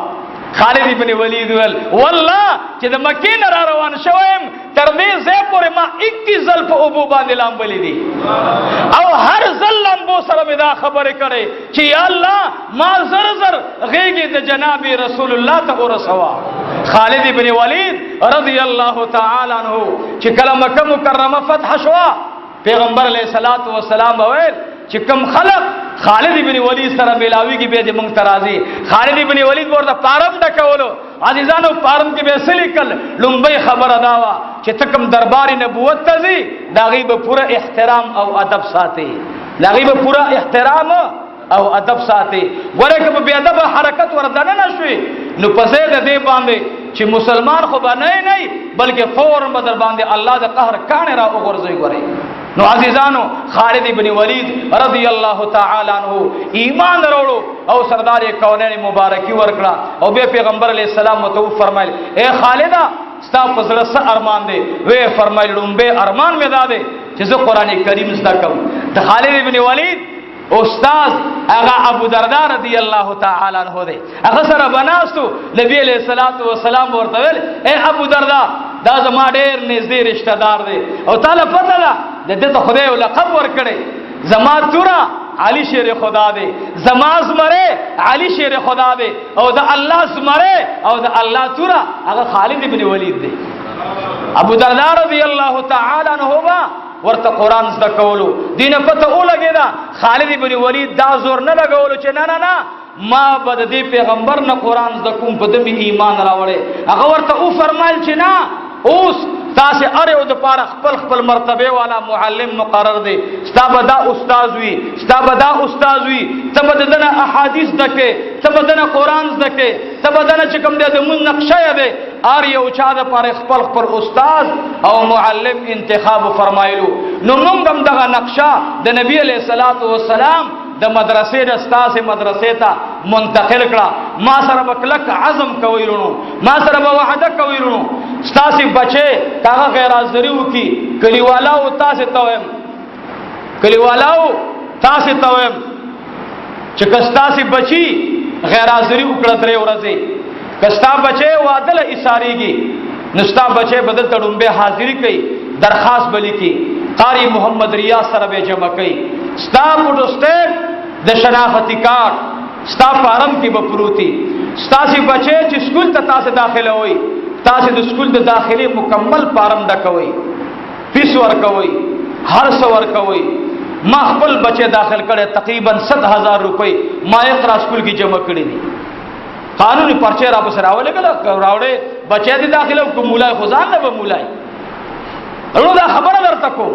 خالد ابن ولید والله چې د مکې نه را روان شوم تر دې ځای پورې ما 21 ځل په ابو باندې لامبلې دي او هر ځل لامبو سره مې دا خبرې کړې چې یا الله ما زر زر غېږې د جناب رسول الله ته ورسوا خالد ابن ولید رضی الله تعالی عنہ چې کله مکه مکرمه فتح شوا پیغمبر علیہ الصلوۃ والسلام ویل چې کوم خلق خالد ابن ولید سره ملاوی کی به د مونږ ترازی خالد ابن ولید ورته پارم ډکولو عزیزانو پارم کې به سلیکل لومبي خبر اداوا چې تکم دربار نبوت تزي داغي به پورا احترام او ادب ساتي داغي به پورا احترام او ادب ساتي ورکه به ادب حرکت وردانه نشوي نو پسې د دې باندې چې مسلمان خو به نه بلکې فورا بدر باندې الله د قهر کانه را وګرځي غوري نو عزیزانو خالد ابن ولید رضی اللہ تعالی عنہ ایمان دروڑو او سردار کونین مبارکی ورکڑا او بے پیغمبر علیہ السلام متو فرمائل اے خالدہ ستا پزړه څه ارمان دی وی فرمایل لومبه ارمان مې دادې چې زه قران کریم زده کوم د خالد ابن ولید استاد هغه ابو درداء رضی اللہ تعالی عنہ دی هغه سره بناستو نبی علیہ الصلوۃ والسلام ورته ویل اے ابو درداء دا زما ډېر نږدې رشتہ دار دی او تعالی پته ده د دې ته خدای لقب ورکړي زما تورا علی شیر خدا دے زما زمره علی شیر خدا دے او دا اللہ زمره او دا اللہ تورا هغه خالد ابن ولید دے ابو درداء رضی اللہ تعالی عنہ ورته قران زده کولو دینه پته ولګی دا خالد ابن ولید دا زور نه لګولو چې نه ما بد دی پیغمبر نه قران زده کوم په دې ایمان راوړې هغه ورته او فرمایل چې نه اوس تاسو اره او د پاره خپل مرتبه والا معلم مقرر دی ستابدا استاد وی تبدنا احادیث دکې تبدنا قران دکې تبدنا چې کوم د مون نقشه دی ار یو چا د پاره خپل استاد او معلم انتخاب فرمایلو نو موږ هم دغه نقشه د نبی علیہ الصلوۃ والسلام د مدرسې د استاد مدرسې ته منتقل کړه ما سره بکلک عزم کویلونو ما سره وعده کویلونو ستاسي بچي کاغه غیر حاضریو کی کلیوالاو تاسو تویم چې کستاسي بچي غیر حاضری وکړه درې ورځې کستا بچي وادل اساریږي نستا بچي بدل تړمبه حاضری کوي درخواست بلی کی قاری محمد ریاض سره به جمع کوي ستا پټوسټ د شناختی کارت ستا فارم کې بپروتی ستاسي بچي چې سکول ته تاسو داخله وي تاسو د سکول د داخلي مکمل فارم ډکوي فیس ورکوي هر څه ورکوي ما خپل بچي داخل کړي تقریبا 7000 روپۍ ما اقرا سکول کې جمع کړي دي قانوني پرچه را بسره راوړې بچي دي داخله کوم مولای خزان نه به مولای ورو دا خبره درته کو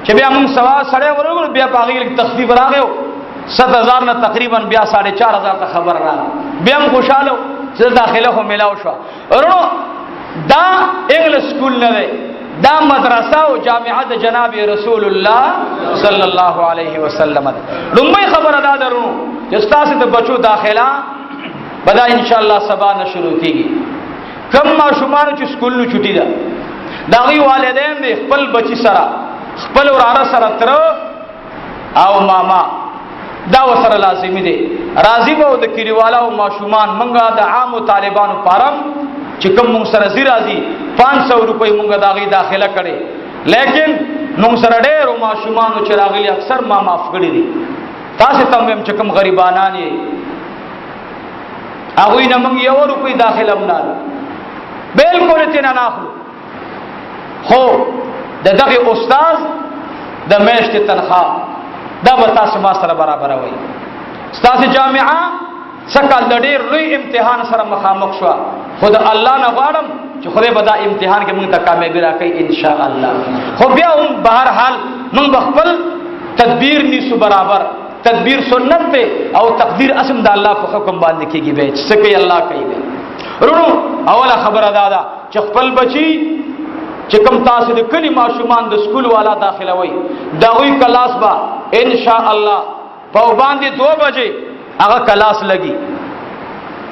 چې بیا موږ سوا سړی ورغلو بیا پاغي تخفیف راغیو 7000 نه تقریبا بیا 4500 ته خبر راغله بیا هم خوشاله چې داخله هم ملاو شو ورو دا انګلیش سکول نه دی دا مدرسه او جامعه د جناب رسول الله صلی الله علیه وسلم. لومړی خبره دا درو چې تاسو د بچو داخله بدا ان شاء الله سبا نه شروع کیږي. کم ماشومان چې سکول نو چټي ده دا غي والدین دې خپل بچی سره خپل وراره سره تر او ماما دا وسره لازمي دي. راضي وو د کلیوالا او ماشومان منګه د عام طالبانو پارم چې کوم مونږ سره زی راځي 500 روپۍ مونږ دا غي داخله کړي، لیکن مونږ سره ډېر ماشومان چې راغلي اکثر ما معاف کړی دي. تاسو ته هم چې کوم غریبانان یې هغه نه مونږ 1 روپۍ داخله مونږ بالکل تینا ناخلو، خو دغه استاد د میاشتې تنخواه دا به تاسو ما سره برابر وي. تاسو جامعه سکال د ډېر لوی امتحان سره مخامخ شو، خود الله نه غواړم چې خدای به دا امتحان کې موږ ته کامیابی راکړي ان شاء الله. خو بیا هم بهر حال موږ خپل تدبیر نیسو برابر، تدبیر سنت ته او تقدیر اسم د الله په حکم باندې کېږي به څه کوي الله کوي. ورونو اوله خبره دا ده چې خپل بچي چې کوم تاسو د کلی ماشومان د سکول والا داخله وي دا وی کلاس با ان شاء الله په باندې 2 بجې هغه کلاس لګي،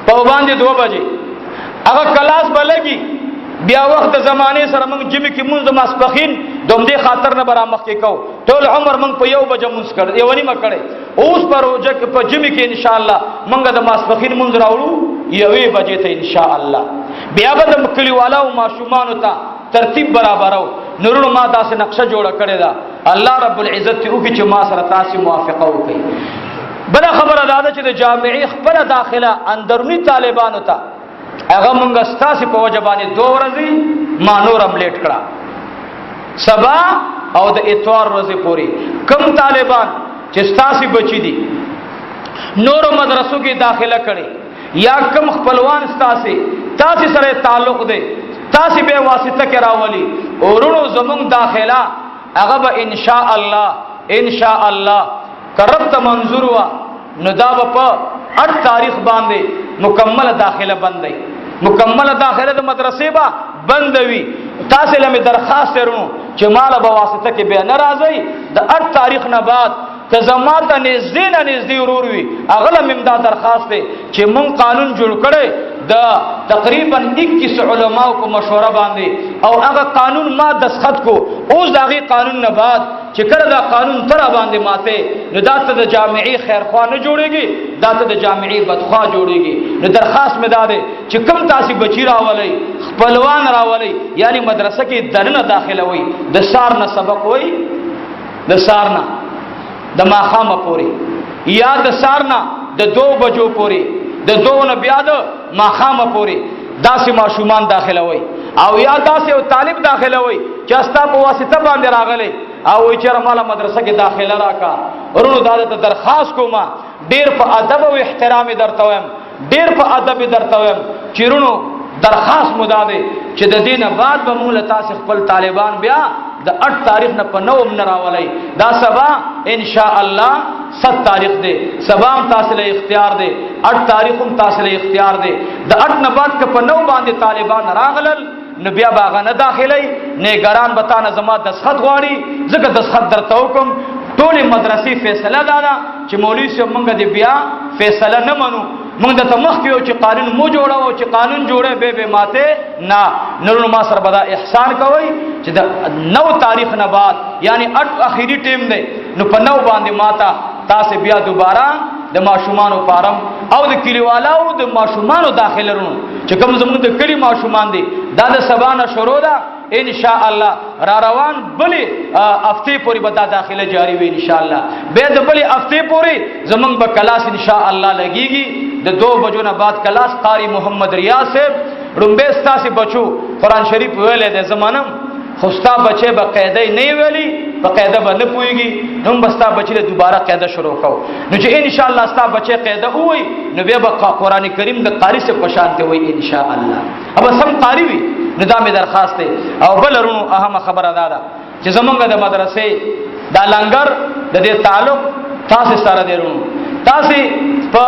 په باندې 2 بجې هغه کلاس به لګي. بیا وخت زمانه سره موږ جمع کې مونږ ماسپخین دوم دې خاطر نه برامخ کې کو ټول عمر موږ په 1 بجې مونږ کړ یو نیمه کړي. اوس پر روزه په جمع کې ان شاء الله موږ د ماسپخین مونږ راوړو 1 بجې ته ان شاء الله. بیا به د کلی والا او ماشومان ته ترتیب برابرو. نورو ما تاسو نقشه جوړه کړی دا الله رب العزت او چې ما سره تاسو موافقه وکړي. بل خبره دا ده چې د جامعې خپل داخله اندرونی طالبانو ته هغه مونږ ستاسو په وجبانې 2 ورځې ما نورم لیټ کړه، سبا او د اتوار ورځې پوری کم طالبان چې ستاسو بچی دي نورو مدرسو کې داخله کړي یا کم خپلوان تاسو سره تعلق دی تاسو به واسطه کې راولي اورونو زمونږ داخله هغه به ان شاء الله کربت منظور وا نو دا په 8 تاریخ باندې مکمل داخله بندي، مکمل داخله د مدرسې با بندوي. تاسو له درخواست ورونو چې مال به واسطه کې به ناراضي د 8 تاریخ نه بعد که زماته نږدې ورور وي اغله ممدا درخواست دی چې مون قانون جوړ کړي د تقریبا 21 علماو په مشوره باندې او هغه قانون ما دسخط کو. اوس دغه قانون نه بعد چې کړه دا قانون تر باندې ماته نو داته د جامعي خیرخوا نه جوړيږي، داته د جامعي بدخوا جوړيږي. نو درخواست مې داده چې کم تاسو بچی راولي خپلوان راولي یعنی مدرسه کې دنه داخله وي د سار نه سبق وي د سار نه د ماخامه پوري یا د سار نه د 2 بجو پوري د 2 نه بیا د ماخامه پوري داسې ماشومان داخله وي او یا داسې او طالب داخله وي چې استا په واسطه باندې راغلي او چې رماله مدرسه کې داخله راکا. ورونو دا ته درخواست کوم ډیر په ادب او احترام درته وایم، ډیر په ادب درته وایم چې ورونو درخواست مداده چې د دینه بعد به موږ تاسو خپل طالبان بیا د 8 تاریخ نه په 9 نه راولي. دا سبا ان شاء الله 7 تاریخ دی، سبا هم تاسو له اختیار دی، 8 تاریخ هم تاسو له اختیار دی. د 8 نه بعد که په 9 باندې طالبان راغلل نو بیا باغ نه داخلي نگران بتانه زما دسخط غواړي زګه دسخط درته حکم ټول مدرسې فیصله دادا چې مولوی صاحب مونږ دې بیا فیصله نه منو، مونږ د تمخ کیو چې قانون مو جوړاو چې قانون جوړه به ماته نه. نورو ما سره بدا احسان کوي چې د 9 تاریخ نه بعد یعنی 8 اخیری ټیم دی نو په 9 باندې ماته تاسو بیا دوباره د ماشومان فارم او د کلیوالو د ماشومان داخله رونو چې کوم زموږ د کلی ماشومان دي دا د سبانه شروع ده ان شاء الله را روان بلې هفته پورې به دا داخله جاری وي ان شاء الله. به د بلې هفته پورې زمونږ به کلاس ان شاء الله لګيږي د 2 بجو نه بعد کلاس قاری محمد ریاض صاحب رومبه ستاسو بچو قران شریف ویلې د زمانم خوستا بچي به قاعده نه ویلي په قاعده باندې پويږي نو بستا بچي له دوباره قاعده شروع کو نو چې ان شاء الله ستا بچي قاعده وي نو بیا به قران کریم د قاری سے پشانته وي ان شاء الله. اب سم قاری وي نظام درخواست او بلرونو اهم خبره ده چې زمونږ د مدرسې دا لنګر د دې تعلق تاسو سره دی رونو تاسو په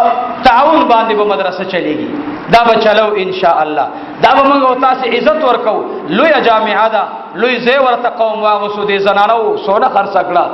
تعاون باندې به مدرسه چلےږي. دا به چلو ان شاء الله. دا به موږ او تاسو عزت ورکو. لوی جامعه ده، لوی زی ورته قوم واغسو دي زنانو سونه خرڅ کړه،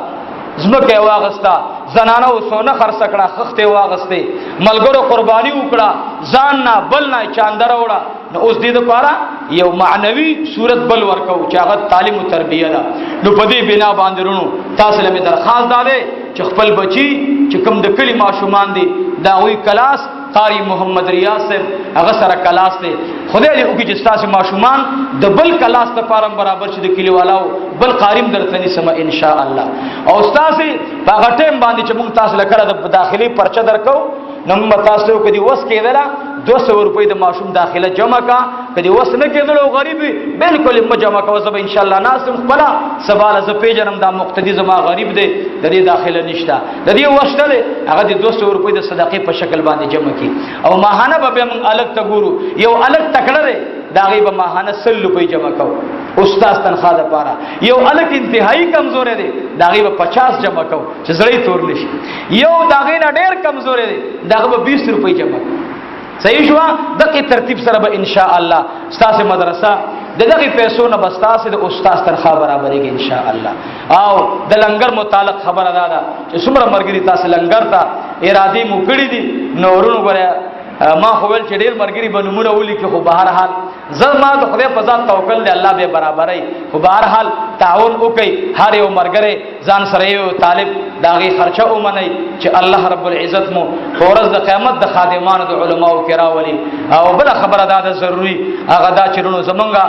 زمکه واغستا، زنانو سونه خرڅ کړه، خخته واغسته، ملګرو قرباني وکړه، ځان نه بل نه چاندره وړه. نو اوس دې لپاره یو معنوي صورت بل ورکو چې هغه تعلیم او تربیه ده. نو په دې بنا باندې ورونو تاسو له درخواست ده چې خپل بچي چې کوم د کلی ماشومان دي دا وی کلاس قاری محمد ریاض صاحب هغه سره کلاس دی. خدای دې وکړي چې تاسو ماشومان د بل کلاس ته پارم برابر شي د کلی والو بل قاریم درته نسمه ان شاء الله. او تاسو په هغه ټیم باندې چې موږ تاسو لکه د داخلي پرچه درکو نو موږ تاسو کدي وس کېدله 200 روپۍ د ماشوم داخله جمع کا، کدي وس نه کېدل او غریب بالکل ما جمع کا وسب ان شاء الله ناسم خپل سوال ز پیجنم دا مقتدی زما غریب دی د دې داخله نشته د دې وشتله هغه د 200 روپۍ د صدقې په شکل باندې جمع کی. او ماهانه به موږ الګ ته ګورو یو الګ تکړه دی دا غي به ماهانه 100 روپۍ جمع کو استاد تنخواه ده پاره. یو الګ انتهایی کمزور دی دا غي به 50 جمع کو چې زړی تور نشي. یو دا غي نه ډیر کمزور دی دا به 20 روپۍ جمع. صحیح شو؟ دغه ترتیب سره به ان شاء الله ستاسو مدرسه دغه پیسو نه بستاسه د استاد تنخواه برابرېږي ان شاء الله. او د لنګر متعلق خبره ده چې څومره مرګري تاسو لنګر ته ارادي مو کړی دي نورونو غره ما خو ول چې ډېر مرګري بنمونه ولي کې خو بهر حال زما د خدای په ذات توکل دی الله به برابرای. خو بهر حال تعاون وکي هر یو مرګره ځان سره یو طالب داغي خرچه ومني چې الله رب العزت مو فورز د قیامت د خادمانو د علماو کراولي. او بل خبره ده ضروري هغه دا چرونو زمونږه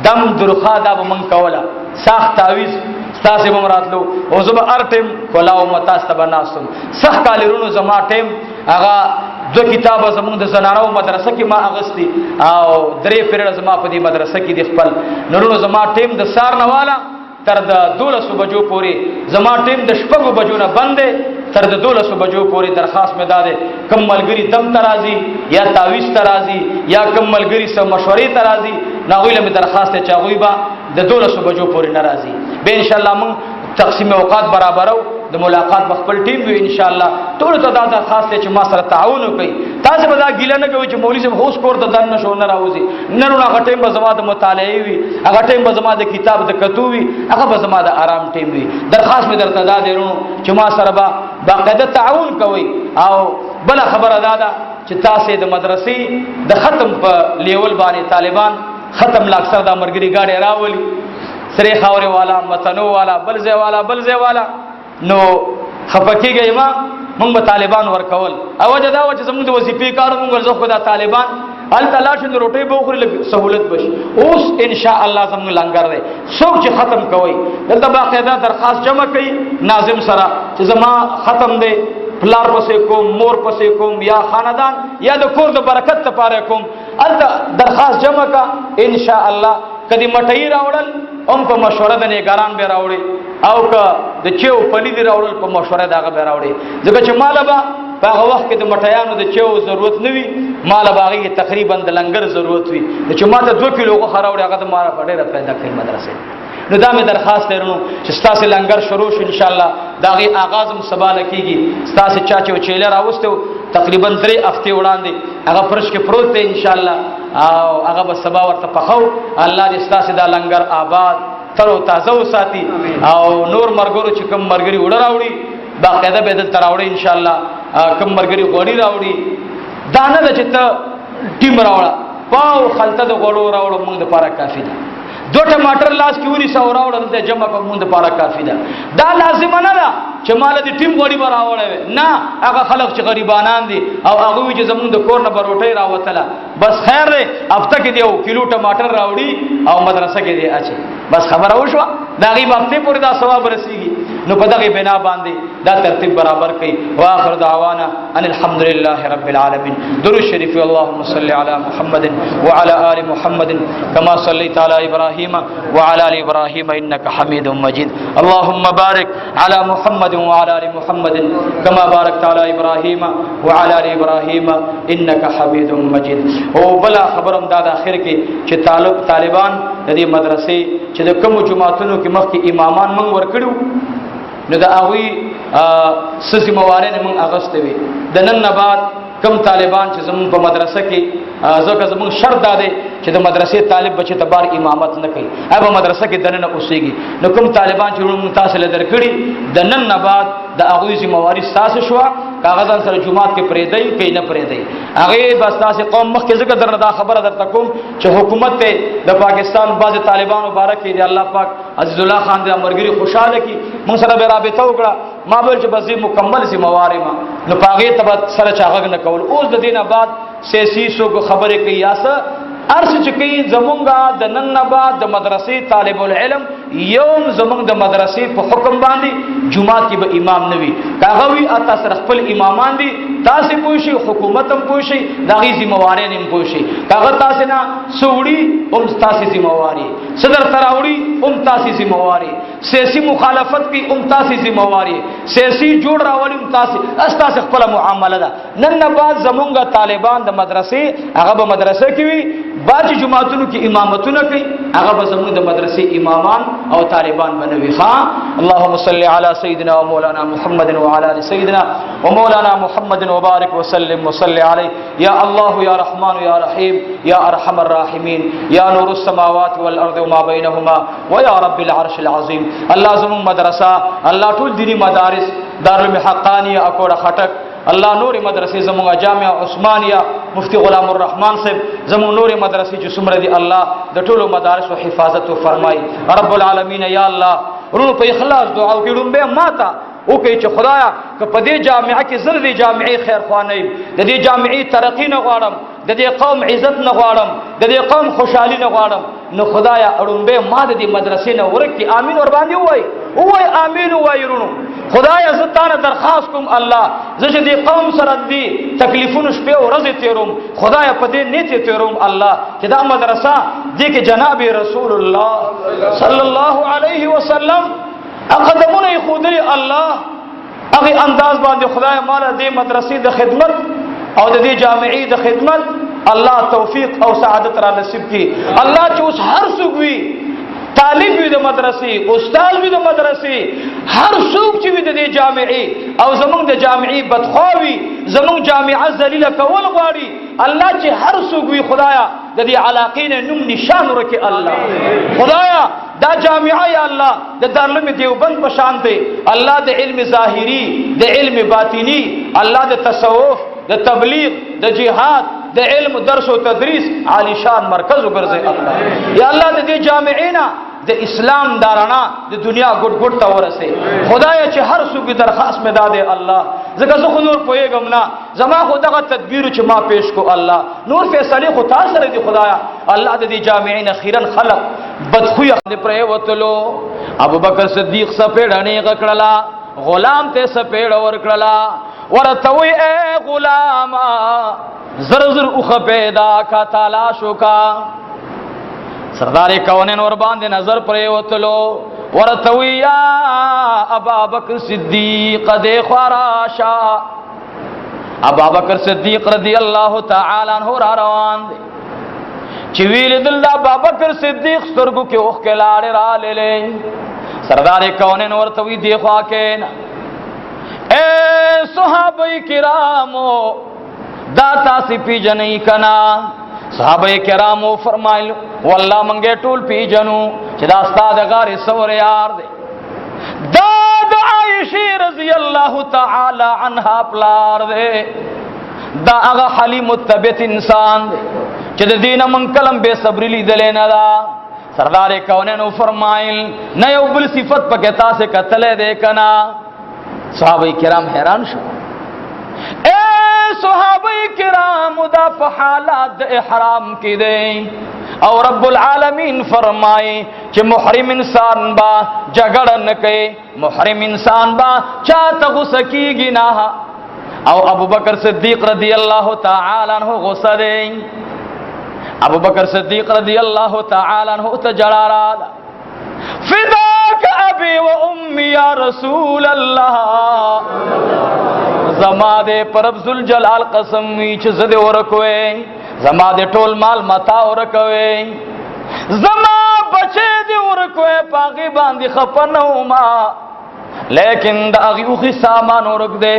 دم درخه دا به من کوله سخت تعویز ستاسو به مراتلو او زما ار ټیم کولاو متاسته بناستم صح کالرونو زما ټیم هغه دو کتابه زمونږ د زنانو مدرسه کې ما اغستی او درې پیریډ زما په دې مدرسه کې د خپل نورونو زما ټیم د سار نواله تر د 12 بجو پورې زما ټیم د شپږو بجو نه بندې تر د 12 بجو پورې درخواست مې داده کم ملګری دم ترازی یا تعویز ترازی یا کم ملګری سره مشورې ترازی ناغویله مې درخواست ته چاغوي با د 12 بجو پورې ناراضي به ان شاء الله موږ تقسیم اوقات برابرو د ملاقات خپل ټیم وي ان شاء الله ټول ته دا درخواست چې ما سره تعاون وکړي. تاسو به دا ګیله نه کوئ چې مولوی صاحب هوس کور ته دن نشو نه راوځي نن هغه ټیم به زما د مطالعه وي هغه ټیم به زما د کتاب د کتو وي هغه به زما د آرام ټیم وي. درخواست مې درته دا درونو چې ما سره به باقاعده تعاون کوي. او بل خبره ده چې تاسو د مدرسې د ختم په لیول باندې طالبان ختم لاکسر دا مرګري گاډي راولي سری خاوري والا متنو والا بلځه والا نو خفکیږي ما موږ به طالبان ورکول او وجه دا و چې زموږ د وظیفې کار موږ زه خو دا طالبان ال تلاش د روټي به خوري لګ سہولت بشي. اوس ان شاء الله زموږ لنګر دی څوک چې ختم کوي دلته باقاعده درخواست جمع کوي ناظم سره چې زما ختم دی پلار پسې کوم مور پسې کوم یا خاندان یا د کور د برکت لپاره کوم الته درخواست جمع کا ان شاء الله. کدی مټی راوړل هم په مشوره د نگاران به راوړي او که د چیو پنی دی راوړل په مشوره دغه به راوړي ځکه چې مالبا په هغه وخت کې د مټیانو د چیو ضرورت نه وي مالبا هغه تقریبا د لنګر ضرورت وي چې ماته 2 کیلو غوښه راوړي هغه د ماره په ډیره پیدا کوي مدرسې. نو دا مې درخواست درنو چې تاسو لنګر شروع شو ان شاء الله داغه آغاز هم سباله کیږي. تاسو چاچو چیلر راوستو تقریبا 3 هفته وړاندې هغه فرش کې پروت دی ان شاء الله او هغه به سبا ورته پخو الله دې تاسو دا لنګر آباد تر او تازه وساتي او نور مرګورو چې کوم مرګري وړ راوړي باقاعده به دل تراوړي ان شاء الله کوم مرګري غوړي راوړي دانه د چته ټیم راوړه پاو خلطه د غوړو راوړو موږ د پاره کافي ده. 2 ټماټر لاس کې ونی سو راوړل ته جمع په موږ د پاره کافي ده. دا لازم نه ده چې مال دې ټیم غوړي راوړې نه هغه خلک چې غریبانان دي او هغه چې زموږ د کور نه بروټي راوتله بس خیر دی هفته کې دی 1 کیلو ټماټر راوړي او مدرسه کې دی اچي بس خبره وشو دا غي هفته پورې دا ثواب رسیږي. نو په دغه بنا باندې دا ترتیب برابر کړي. واخر دعوانا ان الحمد لله رب العالمين. درود شریف اللهم صل على محمد وعلى ال محمد كما صليت على ابراهيم وعلى ال ابراهيم انك حميد مجيد. اللهم بارك على محمد وعلى ال محمد كما باركت على ابراهيم وعلى ال ابراهيم انك حميد مجيد. او بلا خبرم دا د اخر کې چې طالبان د دې مدرسې چې د کوم جماعتونو کې مخکې امامان من ورکړو نو دا هغه سسي موارد من اغسته وي د نن نه بعد کم طالبان چې زمون په مدرسه کې ځکه زمون شرط ده چې د مدرسې طالب بچی ته بار امامت نه کوي هغه مدرسه کې دنه اوسېږي نو کوم طالبان چې موږ تاسو له درکړي د نن نه بعد د هغه ذمہواری تاسو شو کاغذان سره جمعات کې پرېدای کې نه پرېدای هغه بس تاسو قوم مخ کې ذکر درنه دا خبره درته کوم چې حکومت ته د پاکستان بعض طالبانو مبارک دی الله پاک عزیز الله خان دې امرګری خوشاله کی موږ سره به رابطه وکړه ما بل چې بس مکمل ذمہواری ما نو پاګه ته سره چاغ نه کول اوس د دینه بعد سیاسي سو خبره کوي یاسه ارس چې کوي زمونږه د نن نه بعد د مدرسې طالب العلم یوم زمونږ د مدرسې په حکم باندې جمعات کې به امام نوي کاغوي اته سره خپل امامان دي تاسو پوښي حکومت هم پوښي دغه ذمہواری نه پوښي کاغه تاسو نه سوړي هم تاسو ذمہواری صدر تراوړي هم تاسو ذمہواری سیاسي مخالفت کی هم تاسو ذمہواری سیاسي جوړ راولي هم تاسو خپل معامله ده نن نه بعد زمونږه طالبان د مدرسې هغه به مدرسې کې وي باج جماعتونو کې امامتونه کوي هغه به زموږ د مدرسې امامان او طالبان بنوي اللهم صل على سيدنا ومولانا محمد وعلى ال سيدنا ومولانا محمد وبارك وسلم وصل عليه يا الله يا رحمن يا رحيم يا ارحم الراحمين يا نور السماوات والارض وما بينهما ويا رب العرش العظيم الله زموږ مدرسه الله ټول دینی مدارس دارالعلوم حقانیه اکوړه خټک الله نور مدرسې زموږه جامع عثمانیه مفتی غلام الرحمن صاحب زموږ نور مدرسې چې څومره دي الله د ټولو مدارس او حفاظت فرمای رب العالمین یا الله ورونو په اخلاص دعا وکړم به ماته او کوي چې خدایا که په دې جامعه کې زر دي جامعي خیر خوانې د دې جامعي ترقی نه غواړم د دې قوم عزت نه غواړم د دې قوم خوشحالي نه غواړم نو خدایا اړم به ما د دې مدرسې نه ورکی امين ور باندې وای امين وای ورونو خدایا زه تانه درخواست کوم الله زه چې دې قوم سره دي تکلیفونه شپه او ورځې تیروم خدایا په دې نیت تیروم الله چې دا مدرسه دې کې جناب رسول الله صلی الله علیه وسلم اقدمونه خودري الله هغه انداز باندې خدای مال دې مدرسې د خدمت او د دې جامعې د خدمت الله توفیق او سعادت را نصیب کړي الله چې اوس هر څوک وي طالب وي د مدرسې استاد وي د مدرسې هر څوک چې وي د دې جامعې او زمونږ د جامعې بدخواوي زمونږ جامعه ذلیله کول غواړي الله چې هر څوک وي خدایا د دې علاقې نه نوم نشان ورکړي الله خدایا دا جامعه یا الله د دارالعلوم دیوبند په شان دی الله د علم ظاهری د علم باطینی الله د تصوف د تبلیغ د جهاد د علم درس او تدریس عالی شان مرکز وګرځي الله یا الله د دې جامعینا د اسلام دارانا د دنیا ګډ ګډ ته ورسه خدای چې هر څوک درخواست مې داده الله زکه زه خو نور پوهېږم نه زما خو دغه تدبیر چې ما پیش کو الله نور فیصله خو تاسو سره دی خدایا الله د دې جامعین اخیرا خلق بدخوی پرې وتلو ابو بکر صدیق سپېړنې غکړلا غلام ته سپېړ ورکړلا ورته وی اے غلام زر زر اوخ پیدا کا تلاشو کا سردار کونین ور باندې نظر پرې وتلو ورته وی یا ابا بکر صدیق دې خراشا ابا بکر صدیق رضی الله تعالی عنہ را روان دي چې ویل دل ابا بکر صدیق سترګو کې اوخ کې لاړې را لې سردار کونین ورته وی دی خوا کې اے صحابه کرامو دا تاسو پیجنې کنا صحابه کرامو فرمایل والله منګه ټول پیجنو چې دا استاد غار سور یار دی دا د عائشه رضی الله تعالی عنها پلار دی دا هغه حلیم متبت انسان دی چې د دینه من کلم به صبر لیدل نه دا سردار کونینو فرمایل نه یو بل صفت پکې تاسو کتلې ده کنا صحابه کرام حیران شو اے صحابه کرام دا په حالات د احرام کې دي او رب العالمین فرمایي چې محرم انسان با جګړه نه کوي محرم انسان با چاته غوسه کیږي نه او ابو بکر صدیق رضی الله تعالی عنہ غوسه دی ابو بکر صدیق رضی الله تعالی عنہ تجرارا فداک ابي و امي یا رسول الله زما دې پرب ذل جلال قسم وی چې زده ورکوي زما دې ټول مال متا ورکوي زما بچي دې ورکوي پاغي باندې خپنو ما لیکن دا غيوخي سامان ورک دے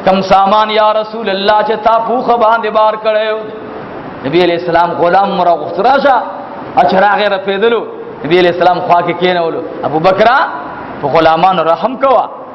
کم سامان یا رسول الله چې تا پوخه باندې بار کړو. نبی علیہ السلام غلام مرا غفتراشا اچرا غیر پیدلو. نبی علیہ السلام خوا کې کېنولو. ابو بکر په غلامانو رحم کوا.